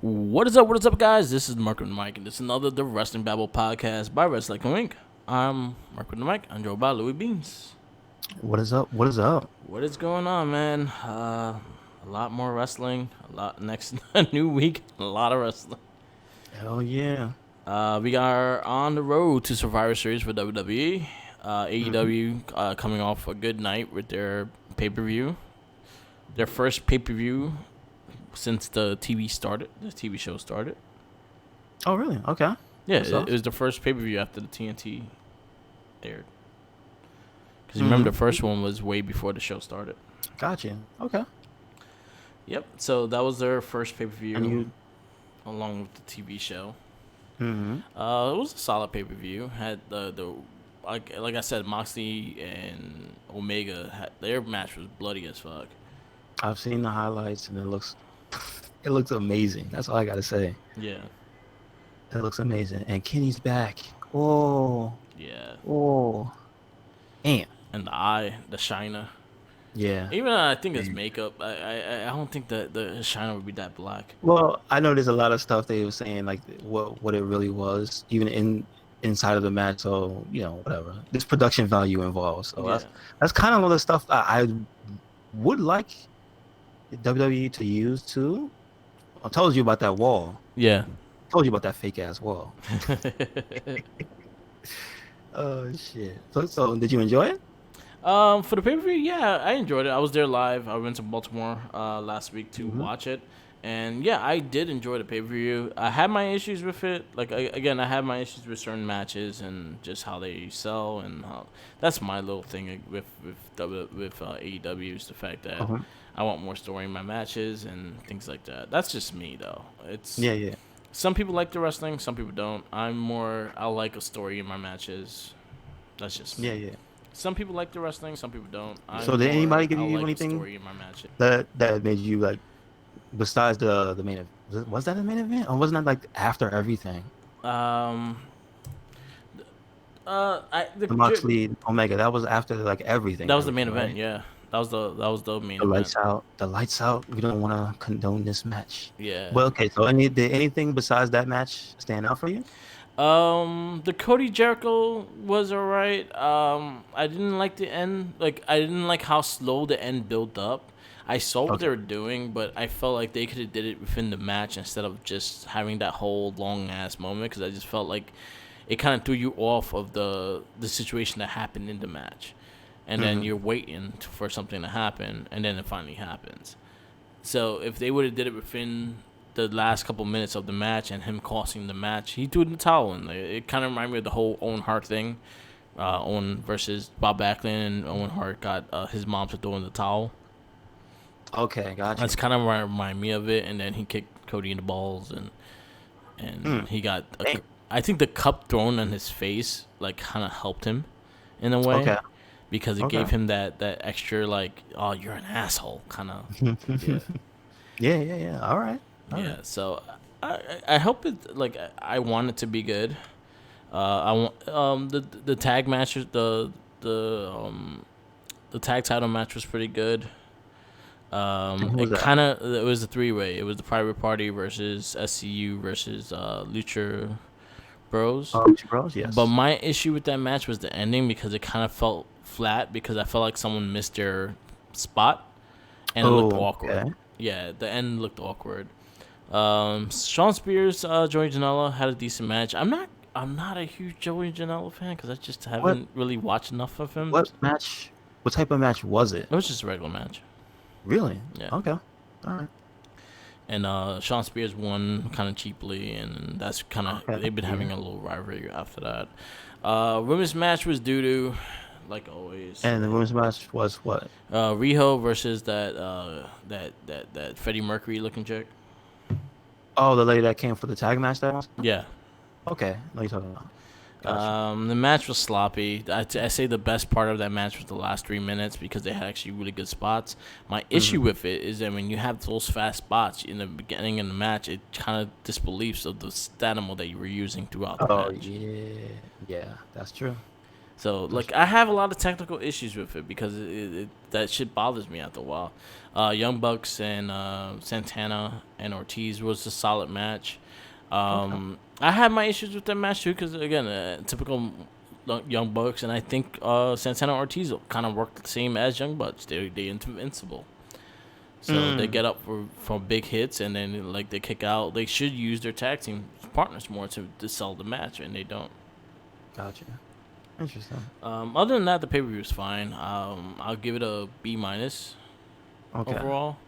What is up? What is up, guys? This is Mark with the Mike, and this is another The Wrestling Babble podcast by Wrestling Inc. I'm Mark with the Mike. I'm joined by Louis Beans. What is up? What is up? What is going on, man? A lot more wrestling. A lot next a new week. A lot of wrestling. Hell yeah. We are on the road to Survivor Series for WWE. AEW coming off a good night with their pay-per-view. Their first pay-per-view since the TV started. The TV show started. Oh, really? Okay. Yeah, What's it up? was the first pay-per-view after the TNT aired. Because you remember the first one was way before the show started. Gotcha. Okay. Yep. So that was their first pay-per-view And you? along with the TV show. Mm-hmm. It was a solid pay-per-view. Had the like I said, Moxley and Omega their match was bloody as fuck. I've seen the highlights, and it looks amazing. That's all I gotta say. Yeah. It looks amazing. And Kenny's back. Oh, Yeah. oh, damn. And the Shiner. Yeah. Even I think it's makeup. I don't think that the Shiner would be that black. Well, I know there's a lot of stuff they were saying, like what it really was, even inside of the match. So whatever. There's production value involved. So Yeah. that's kind of all the stuff I would like WWE to use too. I told you about that wall. Yeah. I told you about that fake ass wall. Oh shit. So did you enjoy it? For the pay-per-view, yeah, I enjoyed it. I was there live. I went to Baltimore last week to watch it, and yeah, I did enjoy the pay-per-view. I had my issues with it. Like I had my issues with certain matches and just how they sell and how that's my little thing with AEW is the fact that I want more story in my matches and things like that. That's just me though. It's Yeah. some people like the wrestling, some people don't. I like a story in my matches. That's just me. Yeah. Some people like the wrestling, some people don't. So did anybody give I you like a anything story in my matches. that made you like, besides the main event? Was that the main event, or wasn't that like after everything? Um, The Moxley Omega, that was after like everything. that was the main right? event. Yeah, that was the main The event. lights out. The lights out. We don't want to condone this match. Yeah. Well, okay. So did anything besides that match stand out for you? The Cody Jericho was alright. I didn't like the end. Like I didn't like how slow the end built up. I saw what they were doing, but I felt like they could have did it within the match instead of just having that whole long ass moment. Because I just felt like it kind of threw you off of the situation that happened in the match, and then you're waiting for something to happen, and then it finally happens. So if they would have did it within the last couple minutes of the match and him costing the match, he threw in the towel. And it kind of reminded me of the whole Owen Hart thing. Owen versus Bob Backlund, and Owen Hart got his mom to throw in the towel. Okay, gotcha. That's kind of what reminded me of it. And then he kicked Cody in the balls, and he got. I think the cup thrown on his face like kind of helped him in a way. Okay. Because it gave him that extra like, oh, you're an asshole kind of. Yeah. Yeah. All right. Yeah, so I hope it like I want it to be good. I want the tag match the tag title match was pretty good. It was a 3-way. It was the Private Party versus SCU versus Lucha Bros. Lucha Bros, yes. But my issue with that match was the ending because it kind of felt flat because I felt like someone missed their spot and it looked awkward. Okay. Yeah, the end looked awkward. Sean Spears, Joey Janela had a decent match. I'm not a huge Joey Janela fan because I just haven't really watched enough of him. What match? What type of match was it? It was just a regular match. Really? Yeah. Okay. All right. And Sean Spears won kind of cheaply, and that's kind of they've been having a little rivalry after that. Women's match was doo-doo, like always. And the women's match was what? Riho versus that Freddie Mercury looking chick. Oh, the lady that came for the tag match that was? Yeah. Okay. What are you talking about? Gotcha. The match was sloppy. I say the best part of that match was the last 3 minutes because they had actually really good spots. My issue with it is that when you have those fast spots in the beginning of the match, it kind of disbelieves of the stamina that you were using throughout the match. Yeah, that's true. So That's like I have a lot of technical issues with it because that shit bothers me after a while. Young Bucks and Santana and Ortiz was a solid match. okay. I had my issues with that match too because again, typical Young Bucks, and I think Santana and Ortiz kind of work the same as Young Bucks. They invincible. So they Mm, get up for big hits, and then like they kick out. They should use their tag team partners more to sell the match, and they don't. gotcha. Interesting. Other than that, the pay per view is fine. I'll give it a B minus Okay. overall.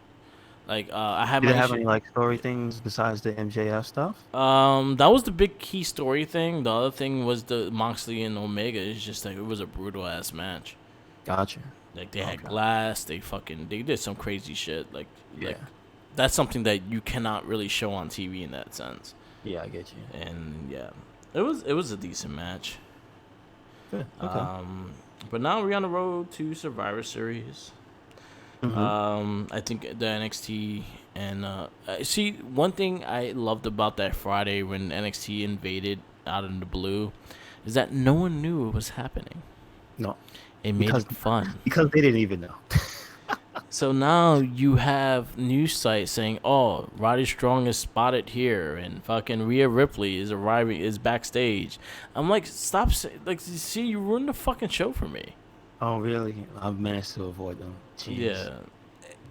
Like I had Did my it have issue. any like story things besides the MJF stuff? That was the big key story thing. The other thing was the Moxley and Omega. It's just like it was a brutal ass match. Gotcha. Like they had Okay. glass. They did some crazy shit. Like Yeah. that's something that you cannot really show on TV in that sense. Yeah, I get you. And yeah, it was a decent match. Good. Okay. Um, but now we're on the road to Survivor Series. Mm-hmm. I think the NXT and see one thing I loved about that Friday when NXT invaded out of the blue is that no one knew it was happening. No, It made because it fun. because they didn't even know. So now you have news sites saying, "Oh, Roddy Strong is spotted here, and fucking Rhea Ripley is backstage." I'm like, stop, like, see, you ruined the fucking show for me. Oh, really? I've managed to avoid them. Jeez. Yeah,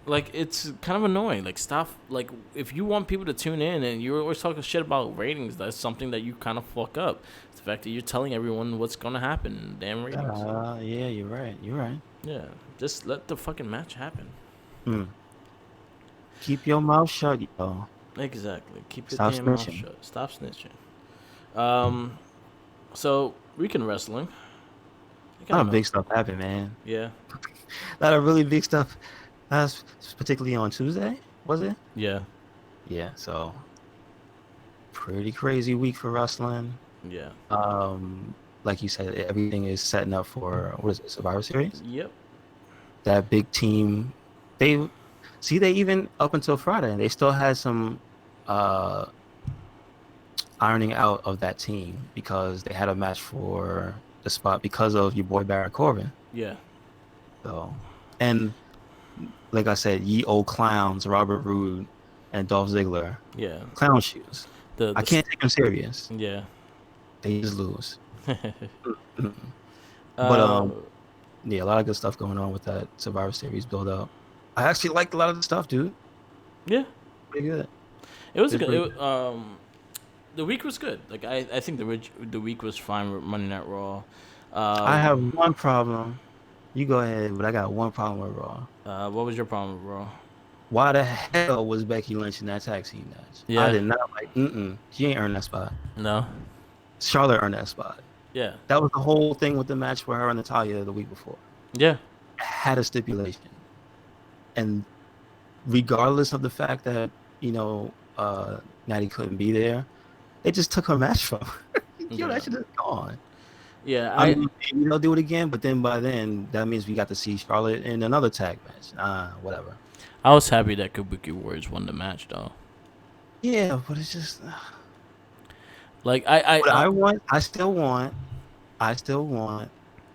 like it's kind of annoying. Like, stop. Like, if you want people to tune in and you're always talking shit about ratings, that's something that you kind of fuck up. It's the fact that you're telling everyone what's gonna happen in damn ratings. Yeah, you're right. You're right. Yeah, just let the fucking match happen. Mm. Keep your mouth shut, yo. Exactly. Keep your Stop damn mouth snitching. shut. Stop snitching. Um, so weekend wrestling. I A lot kind of of big stuff happened, man. yeah, A lot of really big stuff. That's particularly on Tuesday, was it? yeah, Yeah. So pretty crazy week for wrestling. yeah. Like you said, everything is setting up for what is it, Survivor Series? Yep. That big team. They they even up until Friday, they still had some uh ironing out of that team because they had a match for the spot because of your boy Baron Corbin. Yeah. So, and like I said, ye old clowns, Robert Roode and Dolph Ziggler, Yeah. clown shoes. I The can't take them serious. yeah. They just lose. Mhm. But uh yeah, a lot of good stuff going on with that Survivor Series build up. I actually liked a lot of the stuff, dude. yeah. Pretty good. It was It's good. pretty good. The week was good. Like I think the week was fine with Monday Night Raw. I have Um, one problem. You go ahead, but I got one problem with Raw. what was your problem with Raw? Why the hell was Becky Lynch in that tag team match? I Yeah. did not like. She ain't earned that spot. No. Charlotte earned that spot. Yeah. That was the whole thing with the match for her and Natalia the week before. Yeah. It had a stipulation, and regardless of the fact that Natty couldn't be there, they just took her match from her. Yeah. That should have gone. Yeah. I mean, maybe they'll do it again, but then by then that means we got to see Charlotte in another tag match. Whatever. I was happy that Kabuki Warriors won the match though. Yeah, but it's just. Like But I still want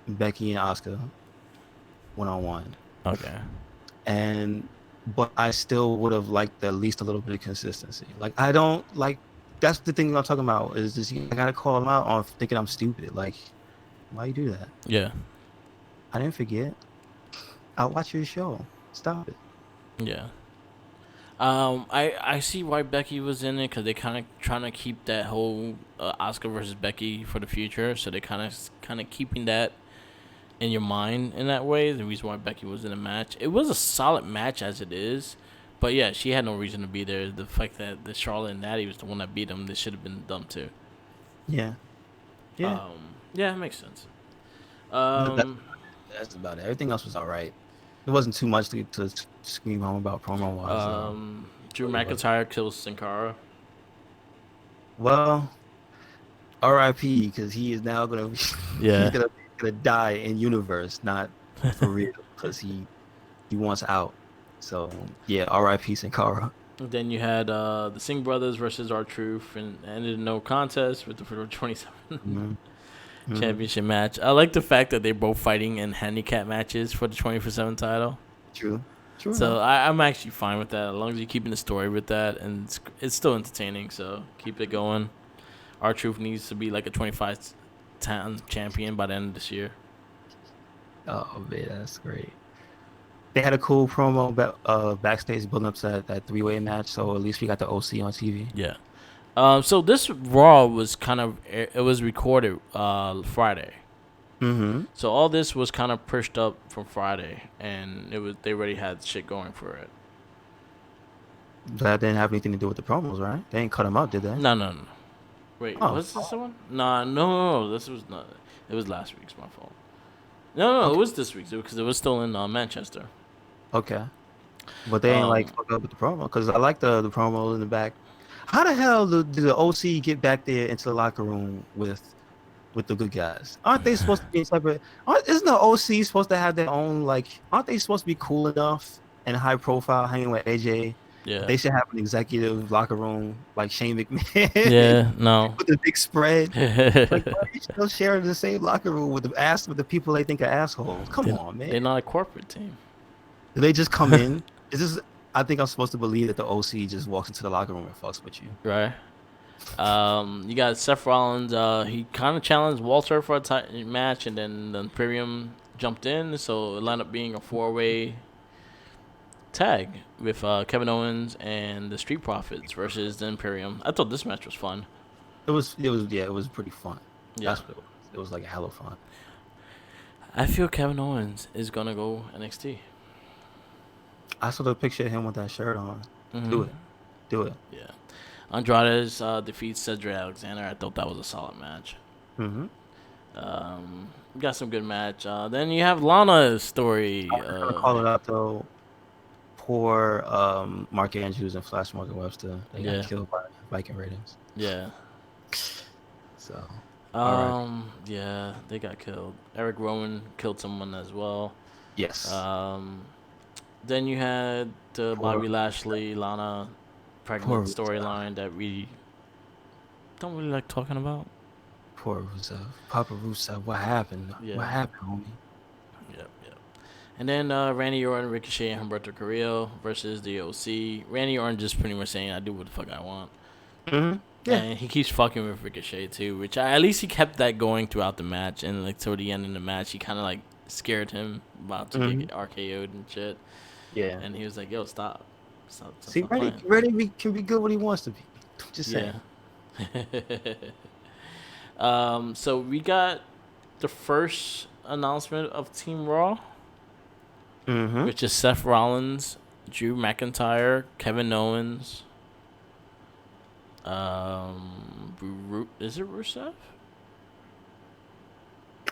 Becky and Asuka 1-on-1, okay. but I still would have liked at least a little bit of consistency. Like I don't like. That's the thing I'm talking about. Is this? I gotta call them out on thinking I'm stupid. Like, why you do that? Yeah. I didn't forget. I'll watch your show. Stop it. Yeah. I see why Becky was in it because they kind of trying to keep that whole Oscar versus Becky for the future. So they kind of keeping that in your mind in that way. The reason why Becky was in the match, it was a solid match as it is, but yeah, she had no reason to be there. The fact that the Charlotte and Natty was the one that beat them, this should have been done too. Yeah. Yeah. Yeah, it makes sense. That, that's about it. Everything else was all right. It wasn't too much to scream home about promo wise. Drew McIntyre kills Sin Cara. Well, R.I.P. because he is now gonna he's Yeah. gonna die in universe, not for real, because he wants out. So yeah, R.I.P. Sin Cara. Then you had the Singh brothers versus R Truth, and ended in no contest with the for 27. Mhm. Mm-hmm. championship match. I like the fact that they're both fighting in handicap matches for the 24/7 title. True. True So enough. I'm actually fine with that as long as you're keeping the story with that, and it's still entertaining. So keep it going. Our Truth needs to be like a 25-time champion by the end of this year. Oh man, that's great. They had a cool promo backstage building up to that three-way match, so at least we got the OC on TV. Yeah. So this Raw was kind of it was recorded Friday. Mm-hmm. So all this was kind of pushed up from Friday, and it was they already had shit going for it. That didn't have anything to do with the promos, right? They didn't cut them up, did they? No, no, no. Wait, Oh, was this the one? Nah, no. This was not. It was last week's. My fault. No, it okay, was this week's because it was still in Manchester. okay. But they ain't like Um, fuck up with the promo because I like the promo in the back. How the hell did the OC get back there into the locker room with the good guys? Aren't they supposed to be separate? Isn't the OC supposed to have their own like? Aren't they supposed to be cool enough and high profile, hanging with AJ? yeah, They should have an executive locker room like Shane McMahon yeah, no. with a big spread. Like, why they're are you still sharing the same locker room with the people they think are assholes? Come on, man. not a corporate team, Do they just come in? Is this? I think I'm supposed to believe that the OC just walks into the locker room and fucks with you. right? You got Seth Rollins. He kind of challenged Walter for a match, and then the Imperium jumped in, so it ended up being a four-way tag with Kevin Owens and the Street Profits versus the Imperium. I thought this match was fun. Yeah, it was pretty fun. Yeah, That's what it was. It was like a hell of fun. I feel Kevin Owens is gonna go NXT. I saw the picture of him with that shirt on. Do Mm-hmm. it, do it. Yeah, Andrade defeats Cedric Alexander. I thought that was a solid match. Mm-hmm. We got some good match. Then you have Lana's story. I'm gonna call it out though. Poor Mark Andrews and Flash Morgan Webster. They got Yeah, killed by Viking ratings. yeah. So, all right. Yeah, they got killed. Eric Rowan killed someone as well. Yes. Um, then you had the Poor, Bobby Lashley, Lana pregnant poor Rusev. storyline that we don't really like talking about. Poor Rusev. Papa Rusev. What happened? Yeah, What happened, homie? yep, yep. And then Randy Orton, Ricochet, and Humberto Carrillo versus the OC. Randy Orton just pretty much saying, "I do what the fuck I want," Mm-hmm. Yeah. and he keeps fucking with Ricochet too. Which at least he kept that going throughout the match, and like toward the end of the match, he kind of like scared him about to Mm-hmm. get RKO'd and shit. Yeah. And he was like, "Yo, stop, See, stop playing." Can be good when he wants to be. Just Yeah. saying. So we got the first announcement of Team Raw, Mm-hmm. which is Seth Rollins, Drew McIntyre, Kevin Owens. Is it Rusev?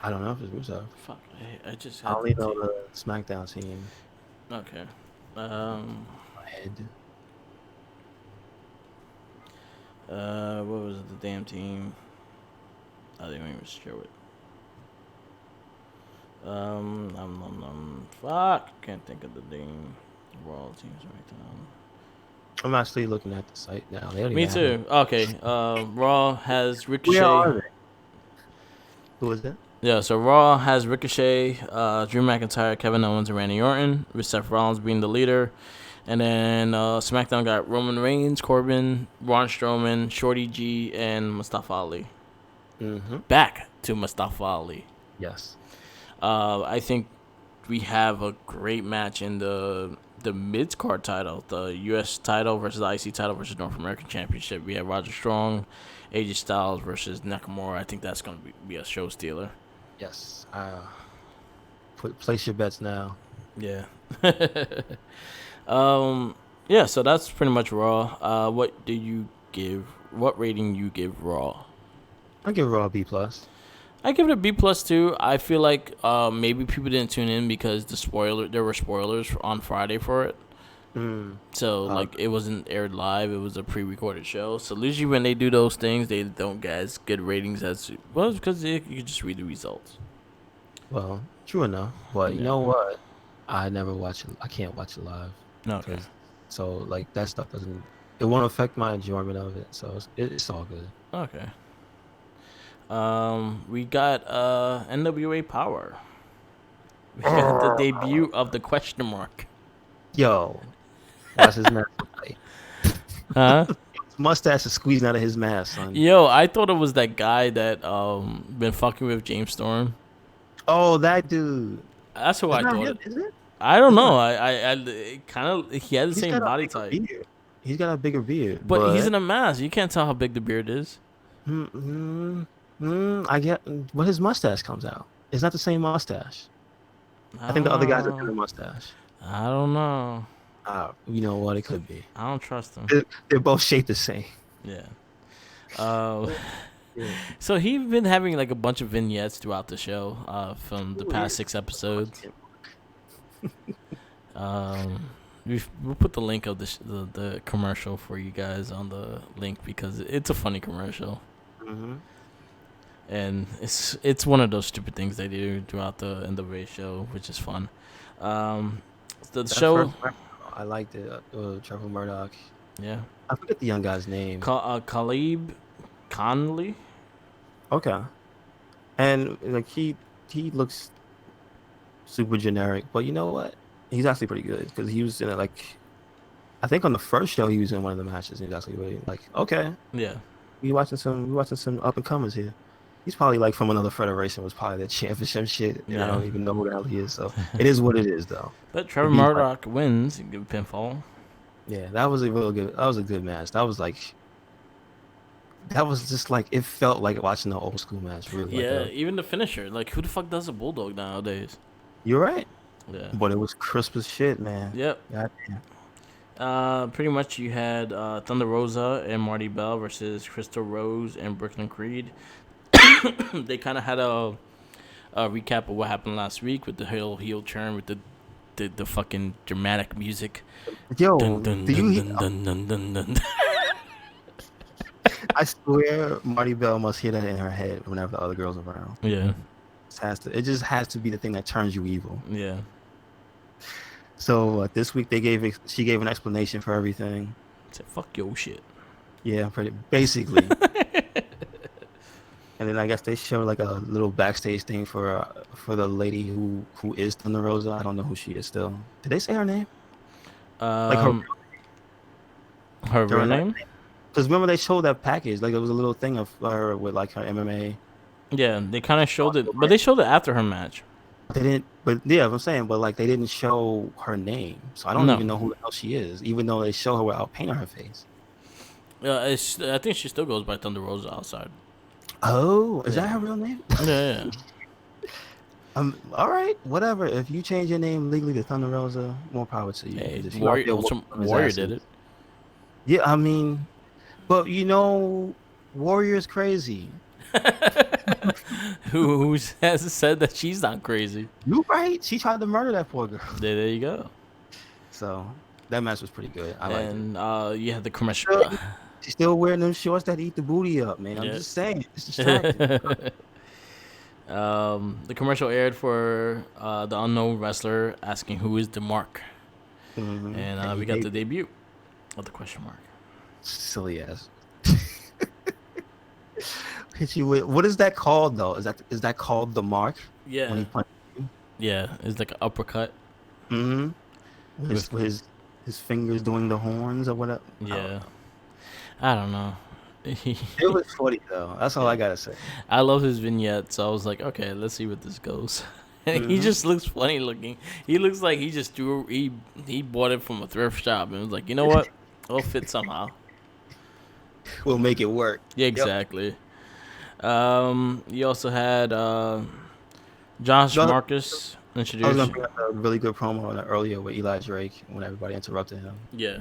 I don't know if it's Rusev. Fuck, I just I had only to know take. the SmackDown team. Okay. Um. My head. What was it? The damn team. I didn't even show it. Fuck. Can't think of the name. Raw teams right now. I'm actually looking at the site now. They don't Me even have it. too. Okay. Raw has Where Ricochet. are they? Who is that? Yeah, so Raw has Ricochet, Drew McIntyre, Kevin Owens, and Randy Orton, with Seth Rollins being the leader. And then SmackDown got Roman Reigns, Corbin, Braun Strowman, Shorty G, and Mustafa Ali. Mm-hmm. Back to Mustafa Ali. Yes. I think we have a great match in the mid card title, the U.S. title versus the IC title versus North American Championship. We have Roger Strong, AJ Styles versus Nakamura. I think that's going to be a show stealer. Yes. Place your bets now. Yeah. Yeah, so that's pretty much Raw. What do you give? What rating you give Raw? I'll give Raw a B plus. I give it a B plus too. I feel like maybe people didn't tune in because there were spoilers on Friday for it. So like it wasn't aired live; it was a pre-recorded show. So usually when they do those things, they don't get as good ratings as well because you can just read the results. Well, true enough. But you Yeah. know what? I never watch it. I can't watch it live. Okay. So like that stuff doesn't. It won't affect my enjoyment of it. So it's all good. Okay. We got NWA Power. We got the debut of the question mark. Yo, watch his mask. Huh? His mustache is squeezing out of his mask, son. Yo, I thought it was that guy that been fucking with James Storm. Oh, that dude. That's who It's I not thought him, it. is it? I don't It's know. not. I kind of he had the He's same got a body bigger type, beard. He's got a bigger beard, but he's but in a mask. You can't tell how big the beard is. I get. But his mustache comes out. It's not the same mustache. I I think don't the other guy's a know. different mustache. I don't know. You know what? It could be. I don't trust him. They're both shaped the same. Yeah. Uh, Yeah. so he's been having like a bunch of vignettes throughout the show. From the Weird. past 6 episodes. We'll put the link of the commercial for you guys on the link because it's a funny commercial. Mm-hmm. And it's one of those stupid things they do throughout the NWA show, which is fun. The That show, first record, I liked it. Trevor Murdoch. yeah, I forget the young guy's name. Khalib Conley. Okay, and like he looks super generic, but you know what? He's actually pretty good because he was in it. Like I think on the first show he was in one of the matches. And he's actually really like okay. Yeah, We watching some up and comers here. He's probably like from another federation. Was probably that championship shit, and I yeah. don't even know who the hell he is. So it is what it is, though. But Trevor He's like, Murdoch wins. You give pinfall. yeah, that was a real good. That was a good match. That was just like it felt like watching an old school match. Really, Yeah, even the finisher. Like, who the fuck does a bulldog nowadays? you're right, Yeah. but it was crisp as shit, man. Yep. God damn. Pretty much you had Thunder Rosa and Marty Bell versus Crystal Rose and Brooklyn Creed. They kind of had a recap of what happened last week with the heel turn with the fucking dramatic music. Yo, Dun, dun, do you? dun, dun, dun, dun, dun, dun. I swear, Marty Bell must hear that in her head whenever the other girls are around. Yeah, It just has to be the thing that turns you evil. yeah. So this week she gave an explanation for everything. Said fuck your shit. Yeah, basically. And then I guess they showed like a little backstage thing for the lady who is Thunder Rosa. I don't know who she is still. Did they say her name? Like Her real name? Because remember they showed that package. Like it was a little thing of her with like her MMA. Yeah, they kind of showed it, but they showed it after her match. They didn't. But yeah, I'm saying. But like they didn't show her name, so I don't even know who the hell she is. Even though they show her without paint on her face. I think she still goes by Thunder Rosa outside. Oh, is that her real name? Yeah. All right, whatever. If you change your name legally to Thunder Rosa, more power to you. Hey, Just Warrior did it. Yeah, I mean, but you know, Warrior's crazy. Who has said that she's not crazy? You right? She tried to murder that poor girl. There you go. So that match was pretty good. I liked it. And you had the commercial. She's still wearing them shorts that eat the booty up, man. I'm just saying, it's distracting. The commercial aired for the unknown wrestler asking who is the mark, and we got the debut of the question mark. Silly ass. Hit you with what is that called though? Is that called the mark? Yeah. When he punched you? Yeah, it's like an uppercut. His fingers doing the horns or whatever. Yeah. I don't know. It was funny though. That's all I gotta say. I love his vignette, so I was like, okay, let's see what this goes. And he just looks funny looking. He looks like he just he bought it from a thrift shop and was like, you know what? It'll fit somehow. We'll make it work. Yeah, exactly. You also had Josh Marcus introduced. I was gonna bring up a really good promo on earlier with Eli Drake when everybody interrupted him. Yeah.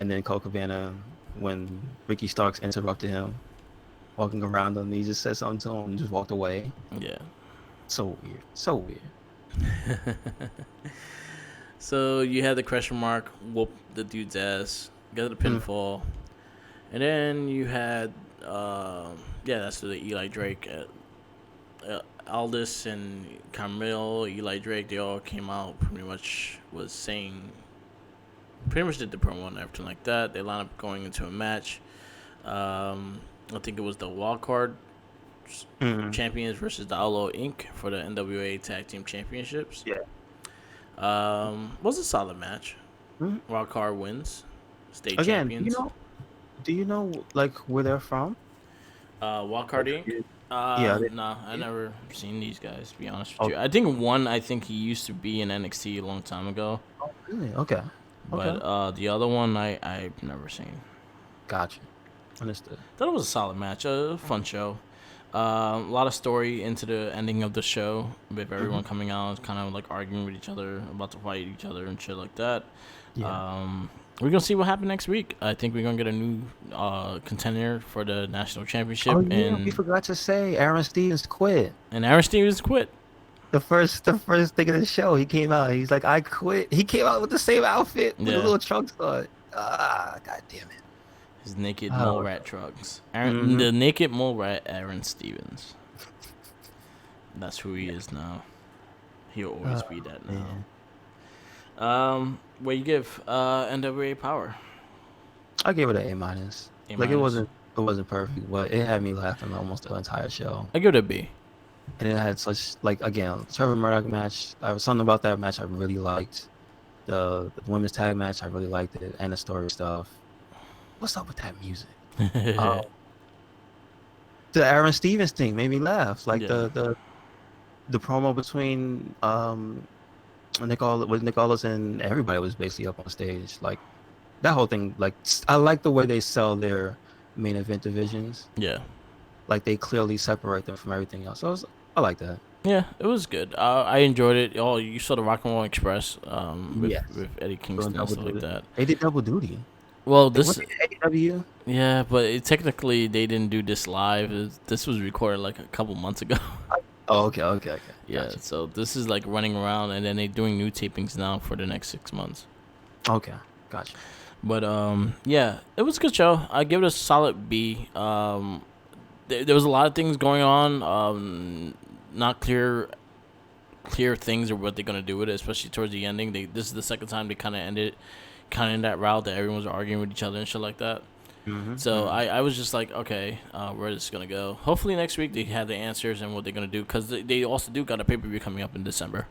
And then Cole Cabana when Ricky Starks interrupted him, walking around him, he just said something to him and just walked away. Yeah. So weird. So weird. So you had the question mark whoop the dude's ass, got the pinfall, and then you had that's the Eli Drake, Aldis and Carmel, Eli Drake. They all came out pretty much did the promo and everything like that. They lined up going into a match. I think it was the wild card Mm-hmm. Champions versus the Outlaw Inc. for the NWA Tag Team Championships. Yeah. Was a solid match. Mm-hmm. Wild card wins, state Again, champions. do you know like where they're from? Wild card Like, Inc. yeah. Nah, I never seen these guys. To be honest with Oh, you, I think one. I think he used to be in NXT a long time ago, really? Okay. Okay. but the other one I've never seen. Gotcha. Understood. Thought it was a solid match, a fun show. A lot of story into the ending of the show with Hmm. everyone coming out, kind of like arguing with each other, about to fight each other and shit like that. Yeah. We're gonna see what happens next week. I think we're gonna get a new contender for the national championship, Oh yeah, we forgot to say Aaron Stevens quit. and Aaron Stevens quit. The first thing of the show, he came out. He's like, I quit. He came out with the same outfit with a Yeah, little trunks on. Ah, god damn it. his naked mole Oh. rat trucks. Hmm. The naked mole rat, Aaron Stevens. That's who he is now. He'll always be that now. Man. What you give NWA Power? I gave it an A minus. A Like minus. it wasn't perfect, but it had me laughing almost the entire show. I give it a B. And it had such like again, Trevor Murdoch match. I was something about that match I really liked. The women's tag match I really liked it, and the story stuff. What's up with that music? Um, the Aaron Stevens thing made me laugh. Like Yeah. the promo between Nick Aldis and everybody was basically up on stage. Like that whole thing. Like I like the way they sell their main event divisions. Yeah. Like they clearly separate them from everything else. So I like that. Yeah, it was good. I enjoyed it. Oh, you saw the Rock and Roll Express Yes. with Eddie Doing Kingston and double stuff like duty. that. They did double duty. Well, They this went to AEW. yeah, but technically they didn't do this live. This was recorded like a couple months ago. Oh, okay. Yeah, Gotcha. so this is like running around, and then they're doing new tapings now for the next 6 months. Okay, gotcha. But yeah, it was a good show. I give it a solid B. There was a lot of things going on. Not clear things or what they're gonna do with it, especially towards the ending. This is the second time they kind of ended, kind of in that route that everyone was arguing with each other and shit like that. So I was just like, okay, where is this gonna go? Hopefully next week they have the answers and what they're gonna do, because they also do got a pay-per-view coming up in December.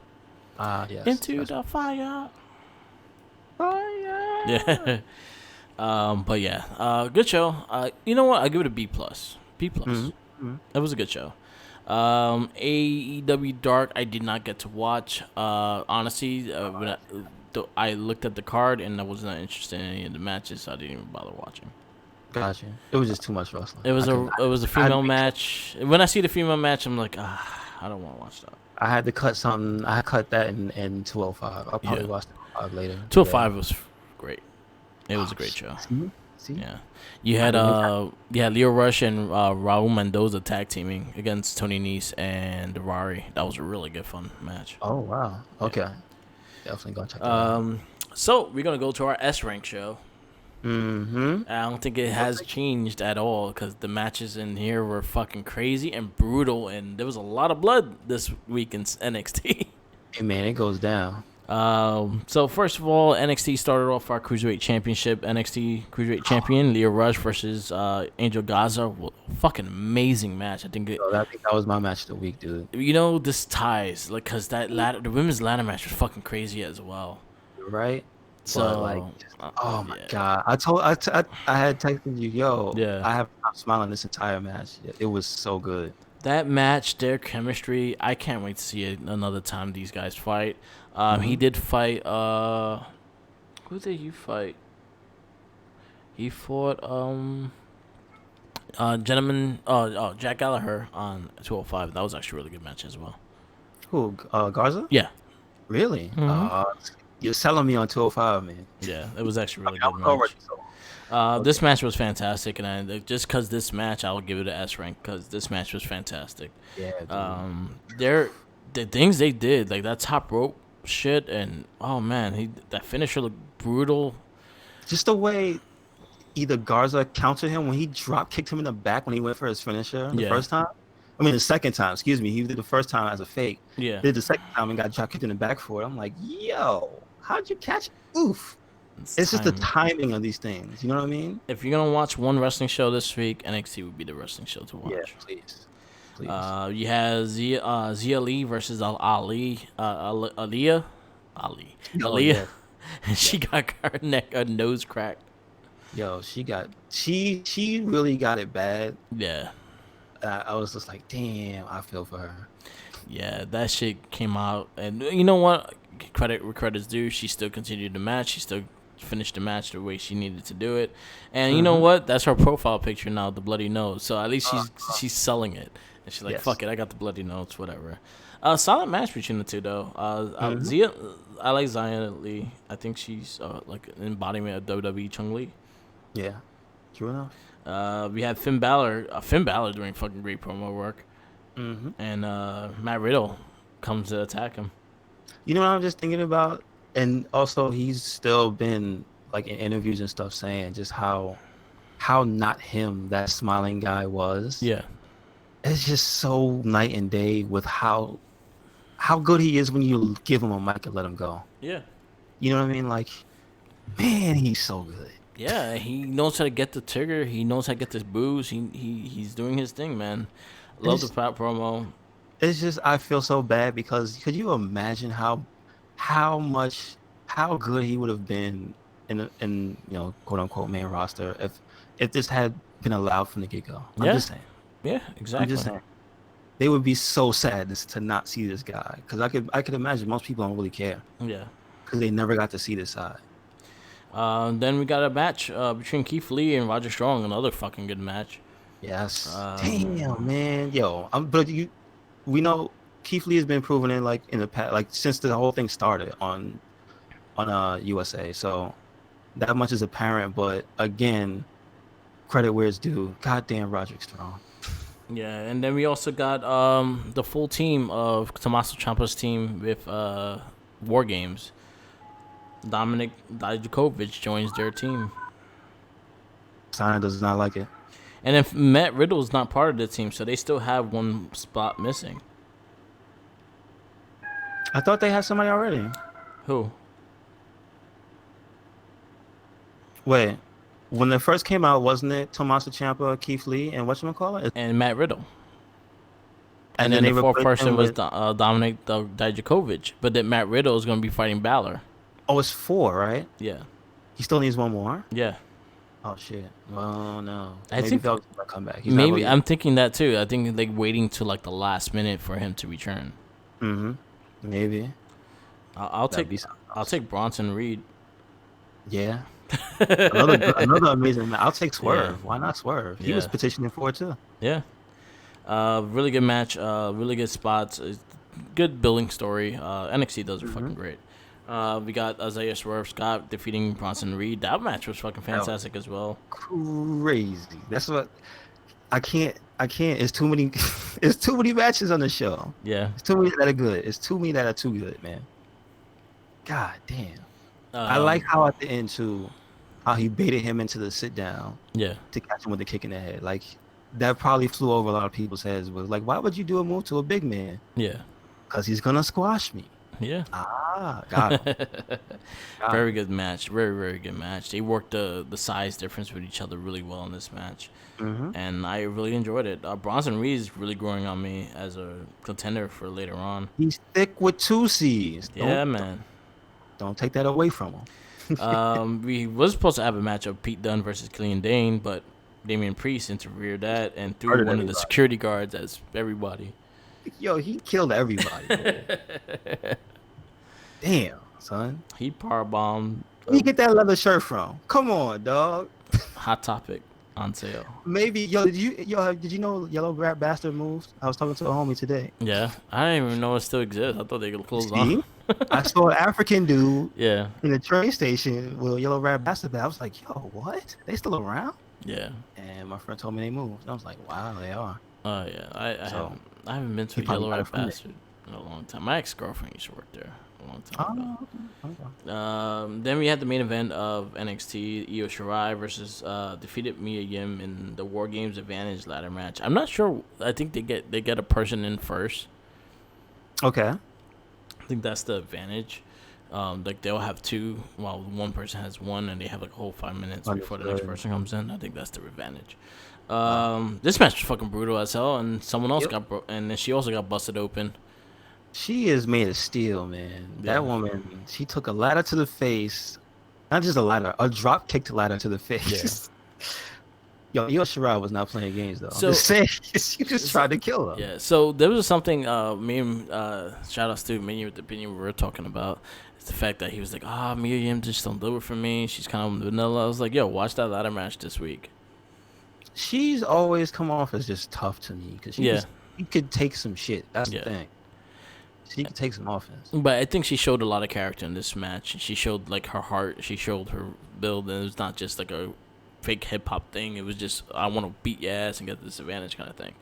Yes. Into Gotcha. the fire. Fire. Yeah. But yeah, good show. You know what? I give it a B plus. B plus. Mhm. It was a good show. AEW Dark, I did not get to watch. Honestly, when I looked at the card and I was not interested in any of the matches, so I didn't even bother watching. Gotcha. It was just too much wrestling. It was I could it was a female match. When I see the female match, I'm like, I don't want to watch that. I had to cut something. I cut that in 205. I'll probably Yeah. watch 205 later. 205 was great. It was a great show. See? Yeah, you had Leo Rush and Raul Mendoza tag teaming against Tony Nese and Rari. That was a really good fun match. Oh wow. Okay. Definitely gonna check that out. So we're gonna go to our S rank show. Mm-hmm. I don't think it has changed at all, because the matches in here were fucking crazy and brutal, and there was a lot of blood this week in NXT. Hey man, it goes down. So first of all, NXT started off our Cruiserweight Championship. NXT Cruiserweight Champion Leo Rush versus Angel Gaza. Fucking amazing match. I think I think that was my match of the week, dude. this ties, like, cause the women's ladder match was fucking crazy as well. Right? So But, like, oh my yeah. god! I had texted you, yo. Yeah. I have stopped smiling this entire match. It was so good. That match, their chemistry, I can't wait to see it another time these guys fight. He did fight. Who did he fight? He fought gentleman. Jack Gallagher on 205. That was actually a really good match as well. Who? Garza? Yeah, Really? Mhm. You're selling me on 205, man. yeah, it was actually a really I good was match. already sold. This match was fantastic, and just because this match, I'll give it an S rank, because this match was fantastic. Yeah. Dude. The things they did, like that top rope shit, and oh man, that finisher looked brutal. Just the way either Garza countered him when he drop kicked him in the back when he went for his finisher the Yeah. first time. I mean, the second time, excuse me. He did the first time as a fake. Yeah, Did the second time and got drop kicked in the back for it. I'm like, yo, how'd you catch? Oof. It's just the timing. timing of these things. You know what I mean? If you're gonna watch one wrestling show this week, NXT would be the wrestling show to watch. Yeah, please. please. You had Zia Lee versus Aaliyah. Oh Aaliyah. yeah, And yeah. she got her nose cracked. Yo, she really got it bad. Yeah. I was just like, damn, I feel for her. Yeah, that shit came out, and you know what? Credit where credit's due. She still continued the match. She still finished the match the way she needed to do it. And you know Mm-hmm. what? That's her profile picture now, the bloody nose. So at least she's selling it. And she's like, Yes. fuck it, I got the bloody nose, whatever. Solid match between the two though. Mm-hmm. Zia, I like Zion Lee. I think she's like an embodiment of WWE Chung Lee. Yeah. True enough. We had Finn Balor. Finn Balor doing fucking great promo work, Mm-hmm. and Matt Riddle comes to attack him. You know what I'm just thinking about, and also he's still been like in interviews and stuff saying just how not him that smiling guy was. Yeah, It's just so night and day with how good he is when you give him a mic and let him go. yeah, You know what I mean? Like, man, he's so good. yeah. He knows how to get the trigger. He knows how to get this booze. He's doing his thing, man. Love the It's promo. it's just I feel so bad because could you imagine how much how good he would have been in quote unquote main roster if this had been allowed from the get go. I'm Yeah, just saying. yeah, I'm just exactly. saying. They would be so sad to not see this guy because I could imagine most people don't really care Yeah. because they never got to see this side. Then we got a match between Keith Lee and Roger Strong. Another fucking good match. Yes. Um, Damn, man. Yo, but we know Keith Lee has been proven in like in the past, like since the whole thing started on USA. So that much is apparent. But again, credit where it's due. Goddamn, Roderick Strong. yeah, and then we also got the full team of Tommaso Ciampa's team with War Games. Dominic Dijakovic joins their team. Sana does not like it. And if Matt Riddle's not part of the team, so they still have one spot missing. I thought they had somebody already. Who? Wait, when it first came out, wasn't it Tommaso Ciampa, Keith Lee, and whatchamacallit? And Matt Riddle. And And then then the they fourth replaced person him was with Dominic Dijakovic. But then Matt Riddle is going to be fighting Balor. oh, it's 4, right? Yeah. He still needs one more. Yeah. Oh shit. Well, no. I Maybe think Velvet's gonna come back. He's not maybe really. I'm thinking that too. I think like waiting to like the last minute for him to return. Mm-hmm. Maybe. I'll That'd take be something I'll else. take Bronson Reed. Yeah. Another amazing match. I'll take Swerve. Yeah. Why not Swerve? He was Yeah. petitioning for it too. Yeah. Really good match. Really good spots. Good building story. NXT does it fucking great. We got Isaiah Swerve Scott defeating Bronson Reed. That match was fucking fantastic as well. Crazy. That's what I can't. It's too many. It's too many matches on the show. Yeah. It's too many that are good. It's too many that are too good, man. God damn. I like how at the end too, how he baited him into the sit down Yeah. to catch him with the kick in the head. Like that probably flew over a lot of people's heads. Was like, why would you do a move to a big man? Yeah. Because he's gonna squash me. Yeah. Got him. Very good match. Very, very good match. They worked the size difference with each other really well in this match. Mm-hmm. And I really enjoyed it. Bronson Reed is really growing on me as a contender for later on. He's thick with 2 C's. Yeah, man. Don't take that away from him. We was supposed to have a match of Pete Dunne versus Killian Dane, but Damian Priest interfered that and threw Murdered one of the everybody. security guards as everybody. Yo, he killed everybody. Damn, son. He powerbombed Where you get that leather shirt from? Come on, dog. Hot Topic on sale. Maybe did you know Yellow Rat Bastard moves? I was talking to a homie today. Yeah, I didn't even know it still exists. I thought they could close See? on. I saw an African dude Yeah, in the train station with a Yellow Rat Bastard. I was like, yo, what? They still around? yeah. And my friend told me they moved. And I was like, wow, they are. Oh yeah, So, I haven't been to he a probably Yellow got it Rat from there. Bastard in a long time. My ex-girlfriend used to work there a long time ago. Okay. Then we had the main event of NXT, Io Shirai versus defeated Mia Yim in the War Games Advantage ladder match. I'm not sure. I think they get a person in first. Okay. I think that's the advantage. Like they'll have two while one person has one, and they have like a whole 5 minutes before the next Understood. person comes in. I think that's their advantage. Wow. This match was fucking brutal as hell, and someone else Yep. got and then she also got busted open. She is made of steel, man. Yeah. That woman, she took a ladder to the face. Not just a ladder, a drop kicked ladder to the Yeah. face. Yo, Io Shirai was not playing games though. I'm So, just saying, she just tried to kill her. yeah. So there was something. Me and shout outs to me with the opinion we were talking about. It's the fact that he was like, Mia Yim just don't do it for me. She's kind of vanilla. I was like, yo, watch that ladder match this week. She's always come off as just tough to me because Yeah. she could take some shit. That's Yeah. the thing. She could take some offense. But I think she showed a lot of character in this match. She showed like her heart. She showed her build, and it was not just like a fake hip hop thing. It was just I want to beat your ass and get this advantage kind of thing.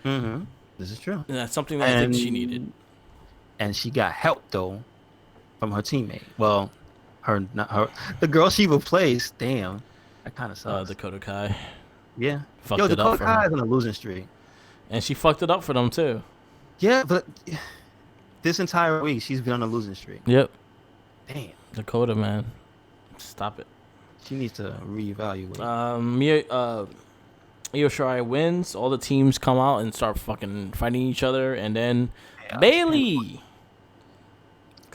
Mm-hmm. This is true. And that's something that I think she needed. And she got help though from her teammate. Well, the girl she replaced. Damn, that kind of sucks. Dakota Kai. Yeah. Fucked Yo, it up Dakota for Kai her. is on a losing streak. And she fucked it up for them too. Yeah, but this entire week she's been on a losing streak. Yep. Damn. Dakota, man. Stop it. She needs to reevaluate. Io Shirai wins. All the teams come out and start fucking fighting each other, and then Yeah. Bailey.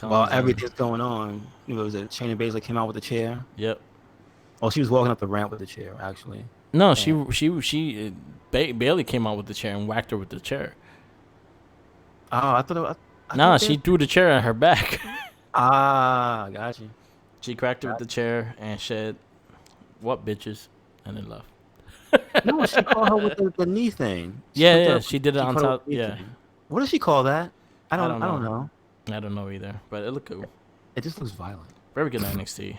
While everything's going on, was it Shayna Baszler came out with a chair? Yep. Oh, she was walking up the ramp with the chair, actually. No, Damn. Bailey came out with the chair and whacked her with the chair. Oh, I thought. Nah, she threw the chair at her back. Got you. She cracked her with the chair and said, "What bitches?" and then left. No, she called her with the knee thing. Yeah, she did it on called her top. with the knee Yeah, thing. What does she call that? I don't don't know. I don't know either, but it looked cool. It just looks violent. Very good NXT.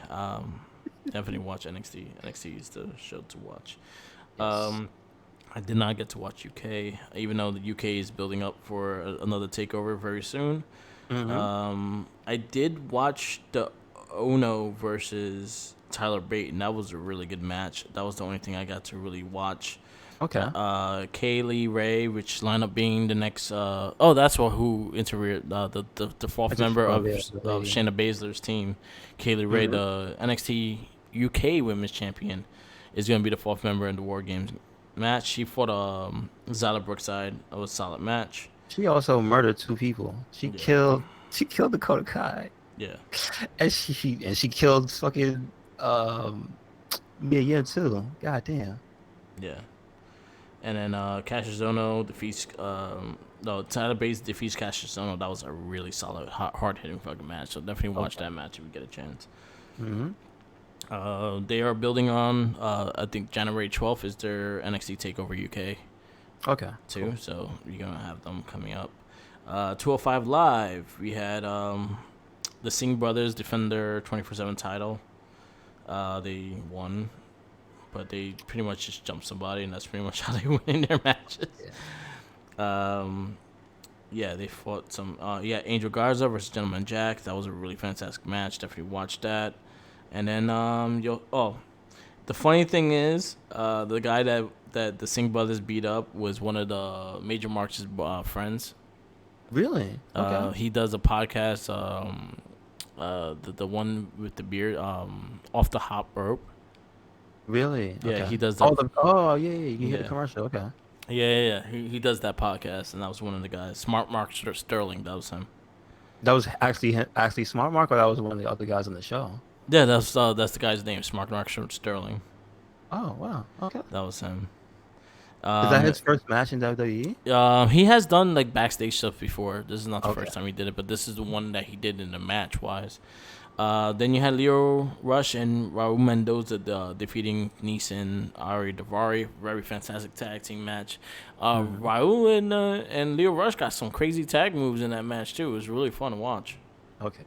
Definitely watch NXT. NXT is the show to watch. Yes. I did not get to watch UK, even though the UK is building up for another takeover very soon. Mm-hmm. I did watch the Ono versus Tyler Bate, and that was a really good match. That was the only thing I got to really watch. Okay. Kaylee Ray, which lined up being the next. That's who interviewed the fourth member of Shayna Baszler's team. Kaylee Ray, the NXT UK Women's Champion, is going to be the fourth member in the War Games match. She fought Zyla Brookside. It was a solid match. She also murdered 2 people. She killed Dakota Kai. Yeah. And she killed fucking Mia Yim too. God damn. Yeah. And then Cassius Ohno defeats Tyler Bates defeats Cassius Ohno. That was a really solid, hard hitting fucking match. So definitely watch that match if you get a chance. Mm-hmm. They are building on I think January 12th is their NXT Takeover UK Okay. too. Cool. So you're gonna have them coming up. 205 Live. We had the Singh brothers defend their 24/7 title. They won, but they pretty much just jumped somebody, and that's pretty much how they win in their matches. Yeah. They fought some. Angel Garza versus Gentleman Jack. That was a really fantastic match. Definitely watched that. And then the funny thing is, the guy that the Singh brothers beat up was one of the Major March's friends. Really? Okay. He does a podcast. The one with the beard. Off the Hop Rope. Really? Yeah, Okay. he does that. Yeah. You hear the Yeah. commercial? Okay. Yeah. He does that podcast, and that was one of the guys. Smart Mark Sterling, that was him. That was actually Smart Mark, or that was one of the other guys on the show. Yeah, that's the guy's name, Smart Mark Sterling. Oh wow. Okay. That was him. Is that his first match in WWE? He has done like backstage stuff before. This is not the Okay. first time he did it, but this is the one that he did in the match wise. Then you had Leo Rush and Raul Mendoza defeating Neeson, Ari Daivari. Very fantastic tag team match. Raul and Leo Rush got some crazy tag moves in that match too. It was really fun to watch. Okay.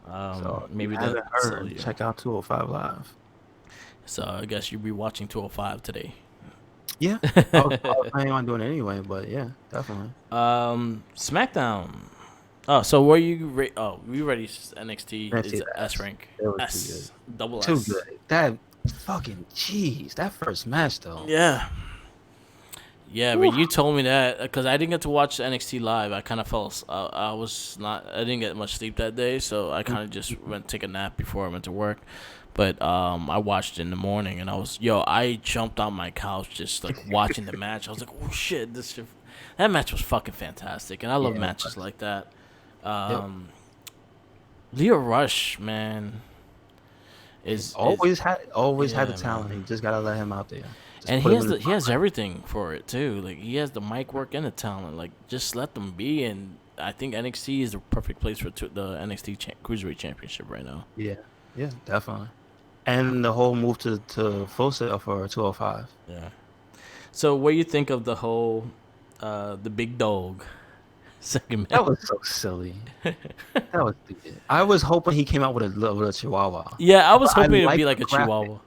So maybe that. that. Check out 205 Live. So I guess you'll be watching 205 today. Yeah. I was planning on doing it anyway, but yeah, definitely. SmackDown. Oh, so were you? We ready? NXT NXT is S rank. It was S. Double too S. good. That fucking jeez. That first match though. Yeah. Yeah, but you told me that because I didn't get to watch NXT live. I kind of fell. I was not. I didn't get much sleep that day, so I kind of just went to take a nap before I went to work. But I watched it in the morning, and I jumped on my couch just like watching the match. I was like, oh shit, that match was fucking fantastic, and I love Yeah. matches like that. Yep. Leo Rush, man, is Always had the yeah, talent. man. You just gotta let him out there. Just And put him in the he has spotlight. everything for it too. Like he has the mic work and the talent. Like just let them be. And I think NXT is the perfect place for the NXT Cruiserweight Championship right now. Yeah, yeah, definitely. And the whole move to full sale for 205. Yeah. So what do you think of the whole, the big dog segment? That was so silly. That was stupid. I was hoping he came out with a chihuahua. Yeah, I was But I hoping it'd like be the like a graphic. Chihuahua.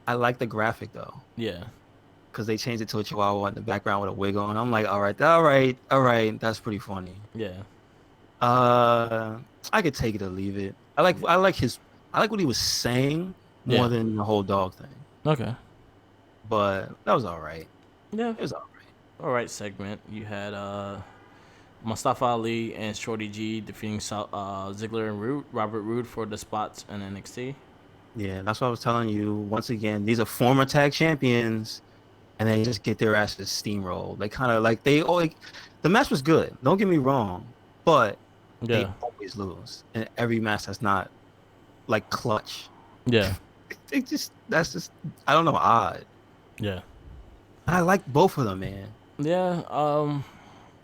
I like the graphic though, Yeah. because they changed it to a chihuahua in the background with a wig on. I'm like, all right, that's pretty funny. Yeah. Uh, I could take it or leave it. I like what he was saying more Yeah. than the whole dog thing. Okay. But that was all right. Yeah. It was all right. All right. Segment. You had Mustafa Ali and Shorty G defeating Ziggler and Robert Roode for the spots in NXT. Yeah, that's what I was telling you. Once again, these are former tag champions, and they just get their asses steamrolled. They kind of like the match was good. Don't get me wrong, but they Yeah. always lose in every match that's not like clutch. Yeah. That's just I don't know, odd. Yeah. I like both of them, man. Yeah.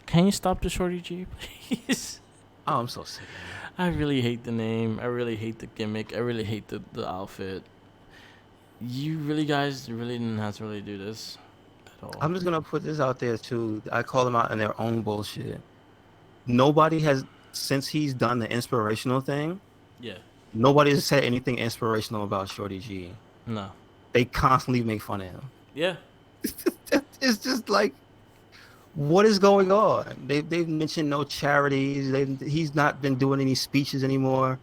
Can you stop the Shorty G, please? Oh, I'm so sick of it. I really hate the name. I really hate the gimmick. I really hate the outfit. You really guys really didn't have to really do this at all. I'm just gonna put this out there too. I call them out in their own bullshit. Nobody has since he's done the inspirational thing. Yeah. Nobody has said anything inspirational about Shorty G. No. They constantly make fun of him. Yeah. It's just like, what is going on? They've mentioned no charities. He's not been doing any speeches anymore.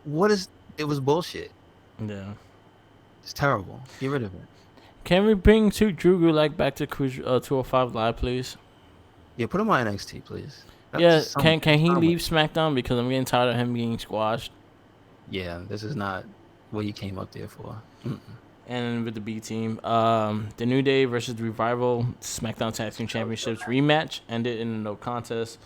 What is? It was bullshit. Yeah. It's terrible. Get rid of it. Can we bring Drew Gulak back to 205 Live, please? Yeah, put him on NXT, please. That's Yeah. just Can he leave SmackDown because I'm getting tired of him being squashed. Yeah, this is not what he came up there for. Mm-mm. And with the B team, the New Day versus the Revival SmackDown Tag Team Championships rematch ended in a no contest.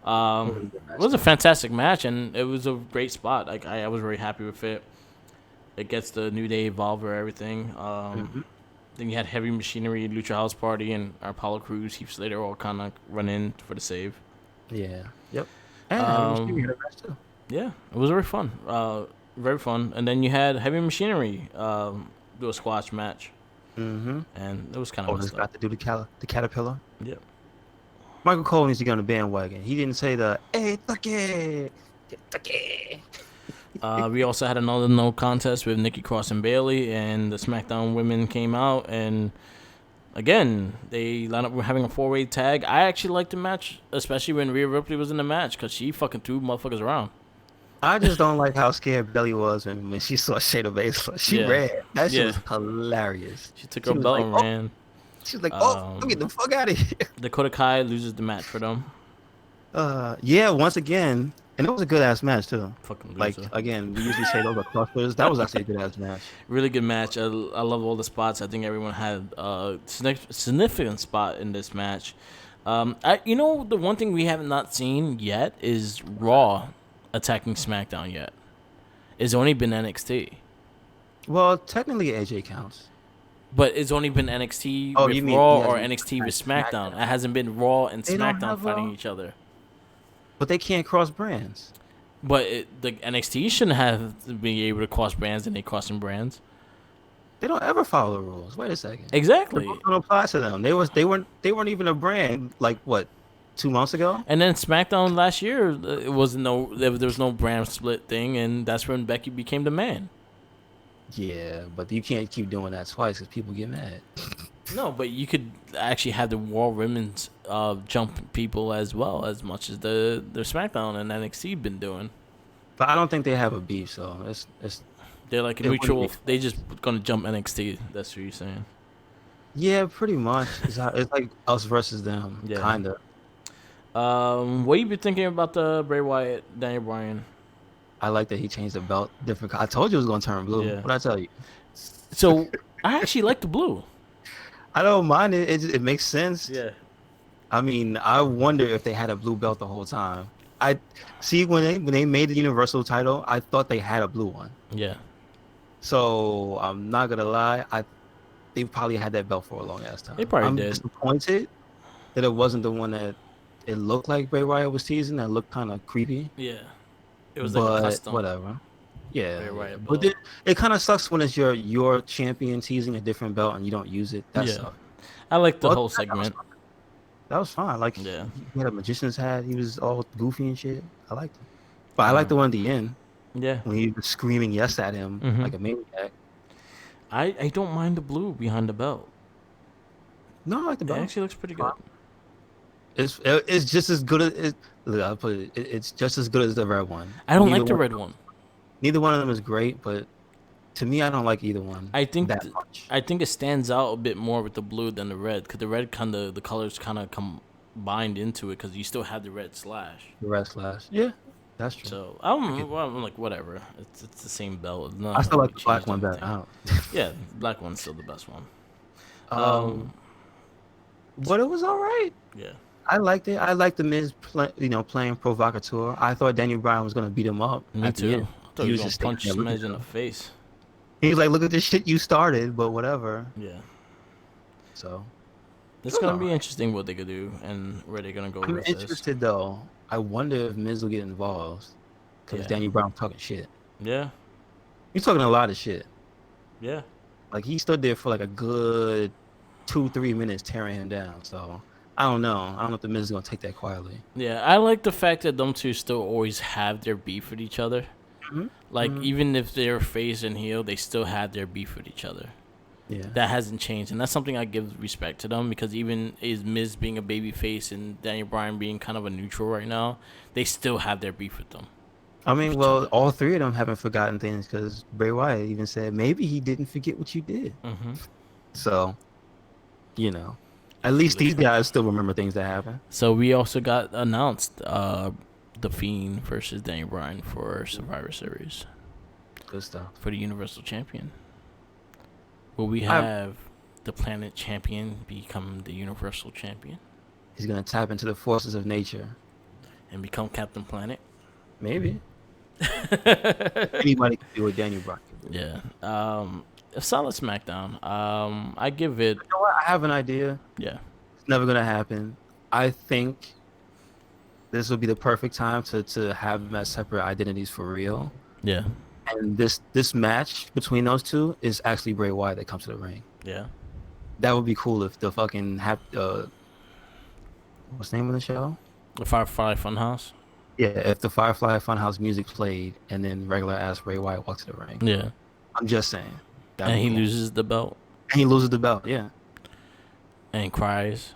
It was a fantastic match, and it was a great spot. Like I was very happy with it. It gets the New Day involved with everything. Then you had Heavy Machinery, Lucha House Party, and Apollo Crews, Heath Slater all kind of run in for the save. Yeah. Yep. And we had a match too. Yeah, it was very fun. Very fun. And then you had Heavy Machinery do a squash match, and it was kind of Just got to do the caterpillar. Yeah. Michael Cole needs to get on the bandwagon. He didn't say the "Hey, Tucky." We also had another no contest with Nikki Cross and Bailey, and the SmackDown women came out, and again they lined up having a 4-way tag. I actually liked the match, especially when Rhea Ripley was in the match, because she fucking threw motherfuckers around. I just don't like how scared Belly was when she saw Shayna Baszler. She ran. That shit was hilarious. She took her belt and ran. She was like, "Oh, get the fuck out of here!" Dakota Kai loses the match for them. Yeah, once again, and it was a good ass match too. Fucking like loser. again, we usually say those are clusters. That was actually a good ass match. Really good match. I love all the spots. I think everyone had a significant spot in this match. The one thing we have not seen yet is Raw attacking SmackDown yet. It's only been NXT. Well, technically AJ counts. But it's only been NXT Oh, with you mean Raw he or hasn't NXT with smacked SmackDown. SmackDown. It hasn't been Raw and They don't SmackDown have fighting Raw? each other. But they can't cross brands. But the NXT shouldn't have to be able to cross brands, and they crossing brands. They don't ever follow the rules. Wait a second. Exactly. The rules don't apply to them. They weren't even a brand like what, 2 months ago? And then SmackDown last year, it was there was no brand split thing, and that's when Becky became the man. Yeah, but you can't keep doing that twice because people get mad. No, but you could actually have the Raw women's jump people as well, as much as the SmackDown and NXT been doing. But I don't think they have a beef, so it's They're like a it mutual. wouldn't They just gonna jump NXT. That's what you're saying. Yeah, pretty much. It's like us versus them, Yeah. kind of. What you been thinking about the Bray Wyatt, Daniel Bryan? I like that he changed the belt different. I told you it was gonna turn blue. Yeah. What I tell you? So I actually like the blue. I don't mind it. It makes sense. Yeah. I mean, I wonder if they had a blue belt the whole time. I see when they made the Universal title, I thought they had a blue one. Yeah. So I'm not gonna lie, they probably had that belt for a long ass They time. probably I'm did. disappointed that it wasn't the one that it looked like Bray Wyatt was teasing. That looked kind of creepy, Yeah. It was like a but custom whatever. Bray Yeah, yeah. Wyatt But belt. it kind of sucks when it's your champion teasing a different belt and you don't use it. That Yeah. sucks. I like the Well, whole that was segment. fine. That was fine. Like Yeah. he had a magician's hat. He was all goofy and shit. I liked him. But I like Mm. the one at the end Yeah. when he was screaming yes at him Mm-hmm. like a maniac. I don't mind the blue behind the belt. No, I like the It belt. actually looks pretty Fine. good. It's just as good as it. Look, I'll put it's just as good as the red one. I don't like the red one. Neither one of them is great, but to me, I don't like either one I think that much. I think it stands out a bit more with the blue than the red, because the red kind of the colors kind of combined into it, because you still have the red slash. The red slash, yeah, that's true. So I don't know. Well, I'm like whatever. It's the same belt. It's I not still like really the black changed one better. anything. Yeah, black one's still the best one. Um, but it was all right. Yeah. I liked it. I liked the Miz, playing provocateur. I thought Daniel Bryan was gonna beat him up Me at the too. end. I thought He he was was gonna just standing punch there looking Smedge at in the him. face. He was like, "Look at this shit you started," but whatever. Yeah. So it It's was gonna all be right. interesting what they could do and where they're gonna go I'm with this. interested though. I wonder if Miz will get involved because Yeah. Daniel Brown talking shit. Yeah. He's talking a lot of shit. Yeah. Like he stood there for like a good 2-3 minutes tearing him down. So I don't know. I don't know if the Miz is gonna take that quietly. Yeah. I like the fact that them two still always have their beef with each other. Hmm. Like Hmm. even if they're face and heel, they still had their beef with each other. Yeah. That hasn't changed, and that's something I give respect to them, because even is Miz being a baby face and Daniel Bryan being kind of a neutral right now, they still have their beef with them. I mean, With each well, other. all three of them haven't forgotten things because Bray Wyatt even said maybe he didn't forget what you did. Mm-hmm. So, at least these guys still remember things that happened. So we also got announced the Fiend versus Daniel Bryan for Survivor Series Good stuff. for the Universal Champion. Will we I- have the Planet Champion become the Universal Champion He's gonna tap into the forces of nature. and become Captain Planet? Maybe anybody can do what Daniel Bryan can do. Yeah. A solid SmackDown. I give it. You know what? I have an idea. Yeah. It's never gonna happen. I think this will be the perfect time to have them as separate identities for real. Yeah. And this match between those two is actually Bray Wyatt that comes to the ring. Yeah. That would be cool if the fucking what's the name of the show? The Firefly Funhouse. Yeah, if the Firefly Funhouse music played and then regular ass Bray Wyatt walks to the ring. Yeah. I'm just saying. And he cool. loses the belt And he loses the belt. Yeah. and cries,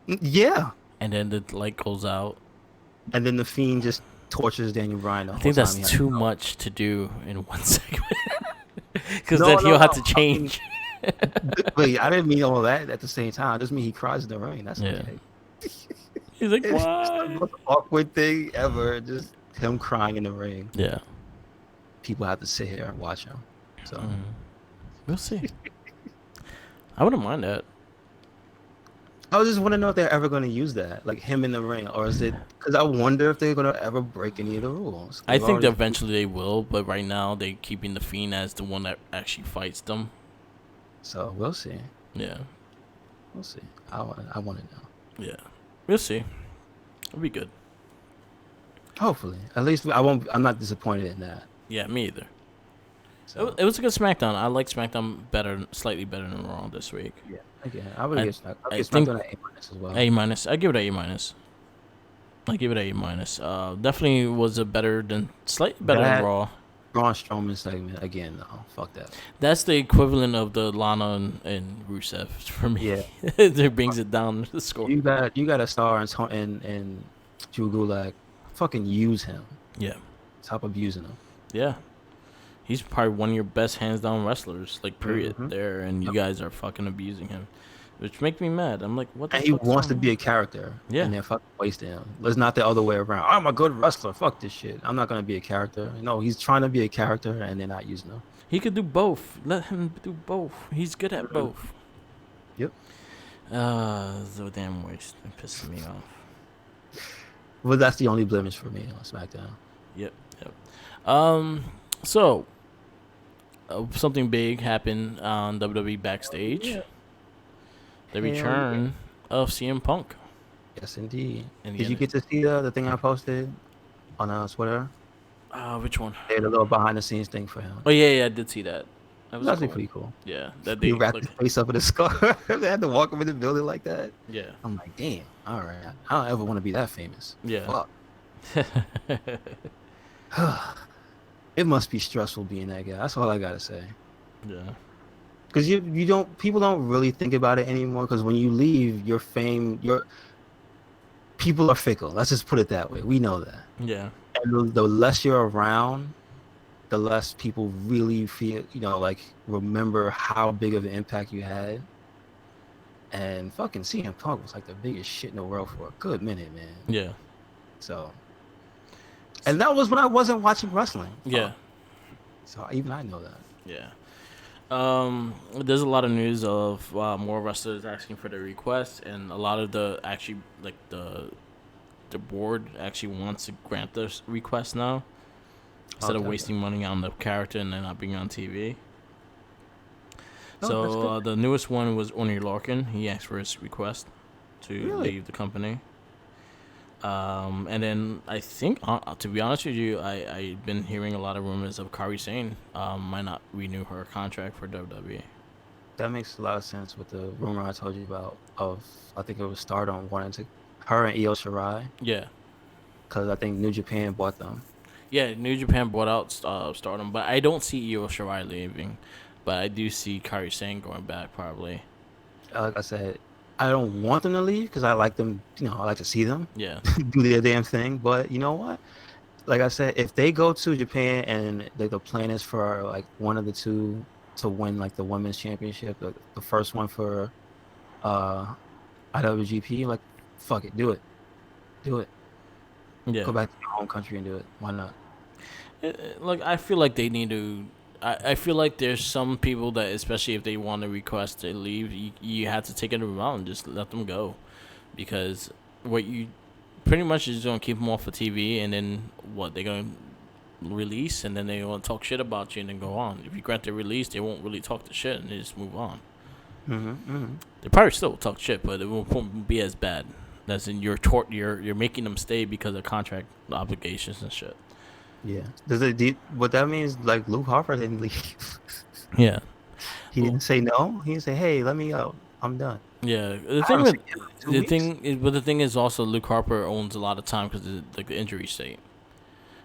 Yeah. and then the light goes out. And then the Fiend just tortures Daniel Bryan. I think that's too much to do in one segment. Because No, then no, he'll have no. to change. Wait, I didn't mean all that at the same time. I just mean he cries in the ring. That's Yeah. okay. He's like, It's just the why? most awkward thing ever. Just him crying in the ring. Yeah. People have to sit here and watch him. So We'll see. I wouldn't mind that. I just want to know if they're ever going to use that, like him in the ring, or is it? Because I wonder if they're going to ever break any of the rules. I They've think that already- eventually they will, but right now they're keeping the Fiend as the one that actually fights them. So we'll see. Yeah. We'll see. I want to know. Yeah. We'll see. It'll be good. Hopefully, at least I won't. I'm not disappointed in that. Yeah, me either. So It was a good SmackDown. I like SmackDown slightly better than Raw this week. yeah, again, I would give I'll I give think- SmackDown an A- as well. A minus. I give it a A minus. I give it a A minus. Definitely was slightly better than That- Raw. Braun Strowman segment again. No, fuck that. That's the equivalent of the Lana and Rusev for me. Yeah. It brings it down the score. You got a star in Drew Gulak. Fucking use him. Yeah. Stop abusing him. Yeah. He's probably one of your best hands down wrestlers, like period. Mm-hmm. There, and you Yep. guys are fucking abusing him, which makes me mad. I'm like, what the And he fuck's wants going to be on? a character, Yeah, and they're fucking wasting him. It's not the other way around. I'm a good wrestler. Fuck this shit. I'm not gonna be a character. No, he's trying to be a character, and they're not using him. he could do both. Let him do both. He's good at Mhm. both. Yep. So damn waste. It pisses me off. But that's the only blemish for me on SmackDown. Yep, yep. So something big happened on WWE backstage. Yeah. The Hell yeah. return of CM Punk. Yes, indeed. And Did you get to see the thing I posted on Twitter? which one? They had a little behind the scenes thing for him. Oh yeah, I did see that. That was That's cool. pretty cool. Yeah, that He they wrapped like. his face up in a scarf. They had to walk him in the building like that. Yeah, I'm like, damn. All right. I don't ever want to be that famous. yeah. Fuck. It must be stressful being that guy. That's all I gotta say. Yeah. Because you don't people don't really think about it anymore. Because when you leave, your fame, your people are fickle. Let's just put it that way. We know that. Yeah. And the less you're around, the less people really feel, like remember how big of an impact you had. And fucking CM Punk was like the biggest shit in the world for a good minute, man. Yeah. So, and that was when I wasn't watching wrestling. Yeah. So even I know that. Yeah. There's a lot of news of more wrestlers asking for their requests, and a lot of the board actually wants to grant this request now instead of wasting money on the character and then not being on TV. So the newest one was Oney Lorcan. He asked for his request to leave the company. And then I think, to be honest with you, I've been hearing a lot of rumors of Kairi Sane might not renew her contract for WWE. That makes a lot of sense with the rumor I told you about I think it was Stardom wanting to, her and Io Shirai. Yeah. Because I think New Japan bought them. Yeah, New Japan bought out Stardom, but I don't see Io Shirai leaving. But I do see Kairi Sane going back probably. Like I said, I don't want them to leave because I like them. I like to see them do their damn thing. But you know what? Like I said, if they go to Japan and the plan is for like one of the two to win like the women's championship, the first one for IWGP, like fuck it, do it. Yeah. Go back to your home country and do it. Why not? Like I feel like they need to. I feel like there's some people that, especially if they want to request to leave, you have to take it around and just let them go, because what you pretty much is gonna keep them off of TV, and then what they're gonna release, and then they want to talk shit about you and then go on. If you grant their release, they won't really talk the shit and they just move on. They probably still talk shit, but it won't be as bad. As in you're making them stay because of contract obligations and shit. Yeah. What that means? Like Luke Harper didn't leave. Yeah. He didn't say no. He didn't say, "Hey, let me out. I'm done." Yeah. The thing is also Luke Harper owns a lot of time because of the injury state.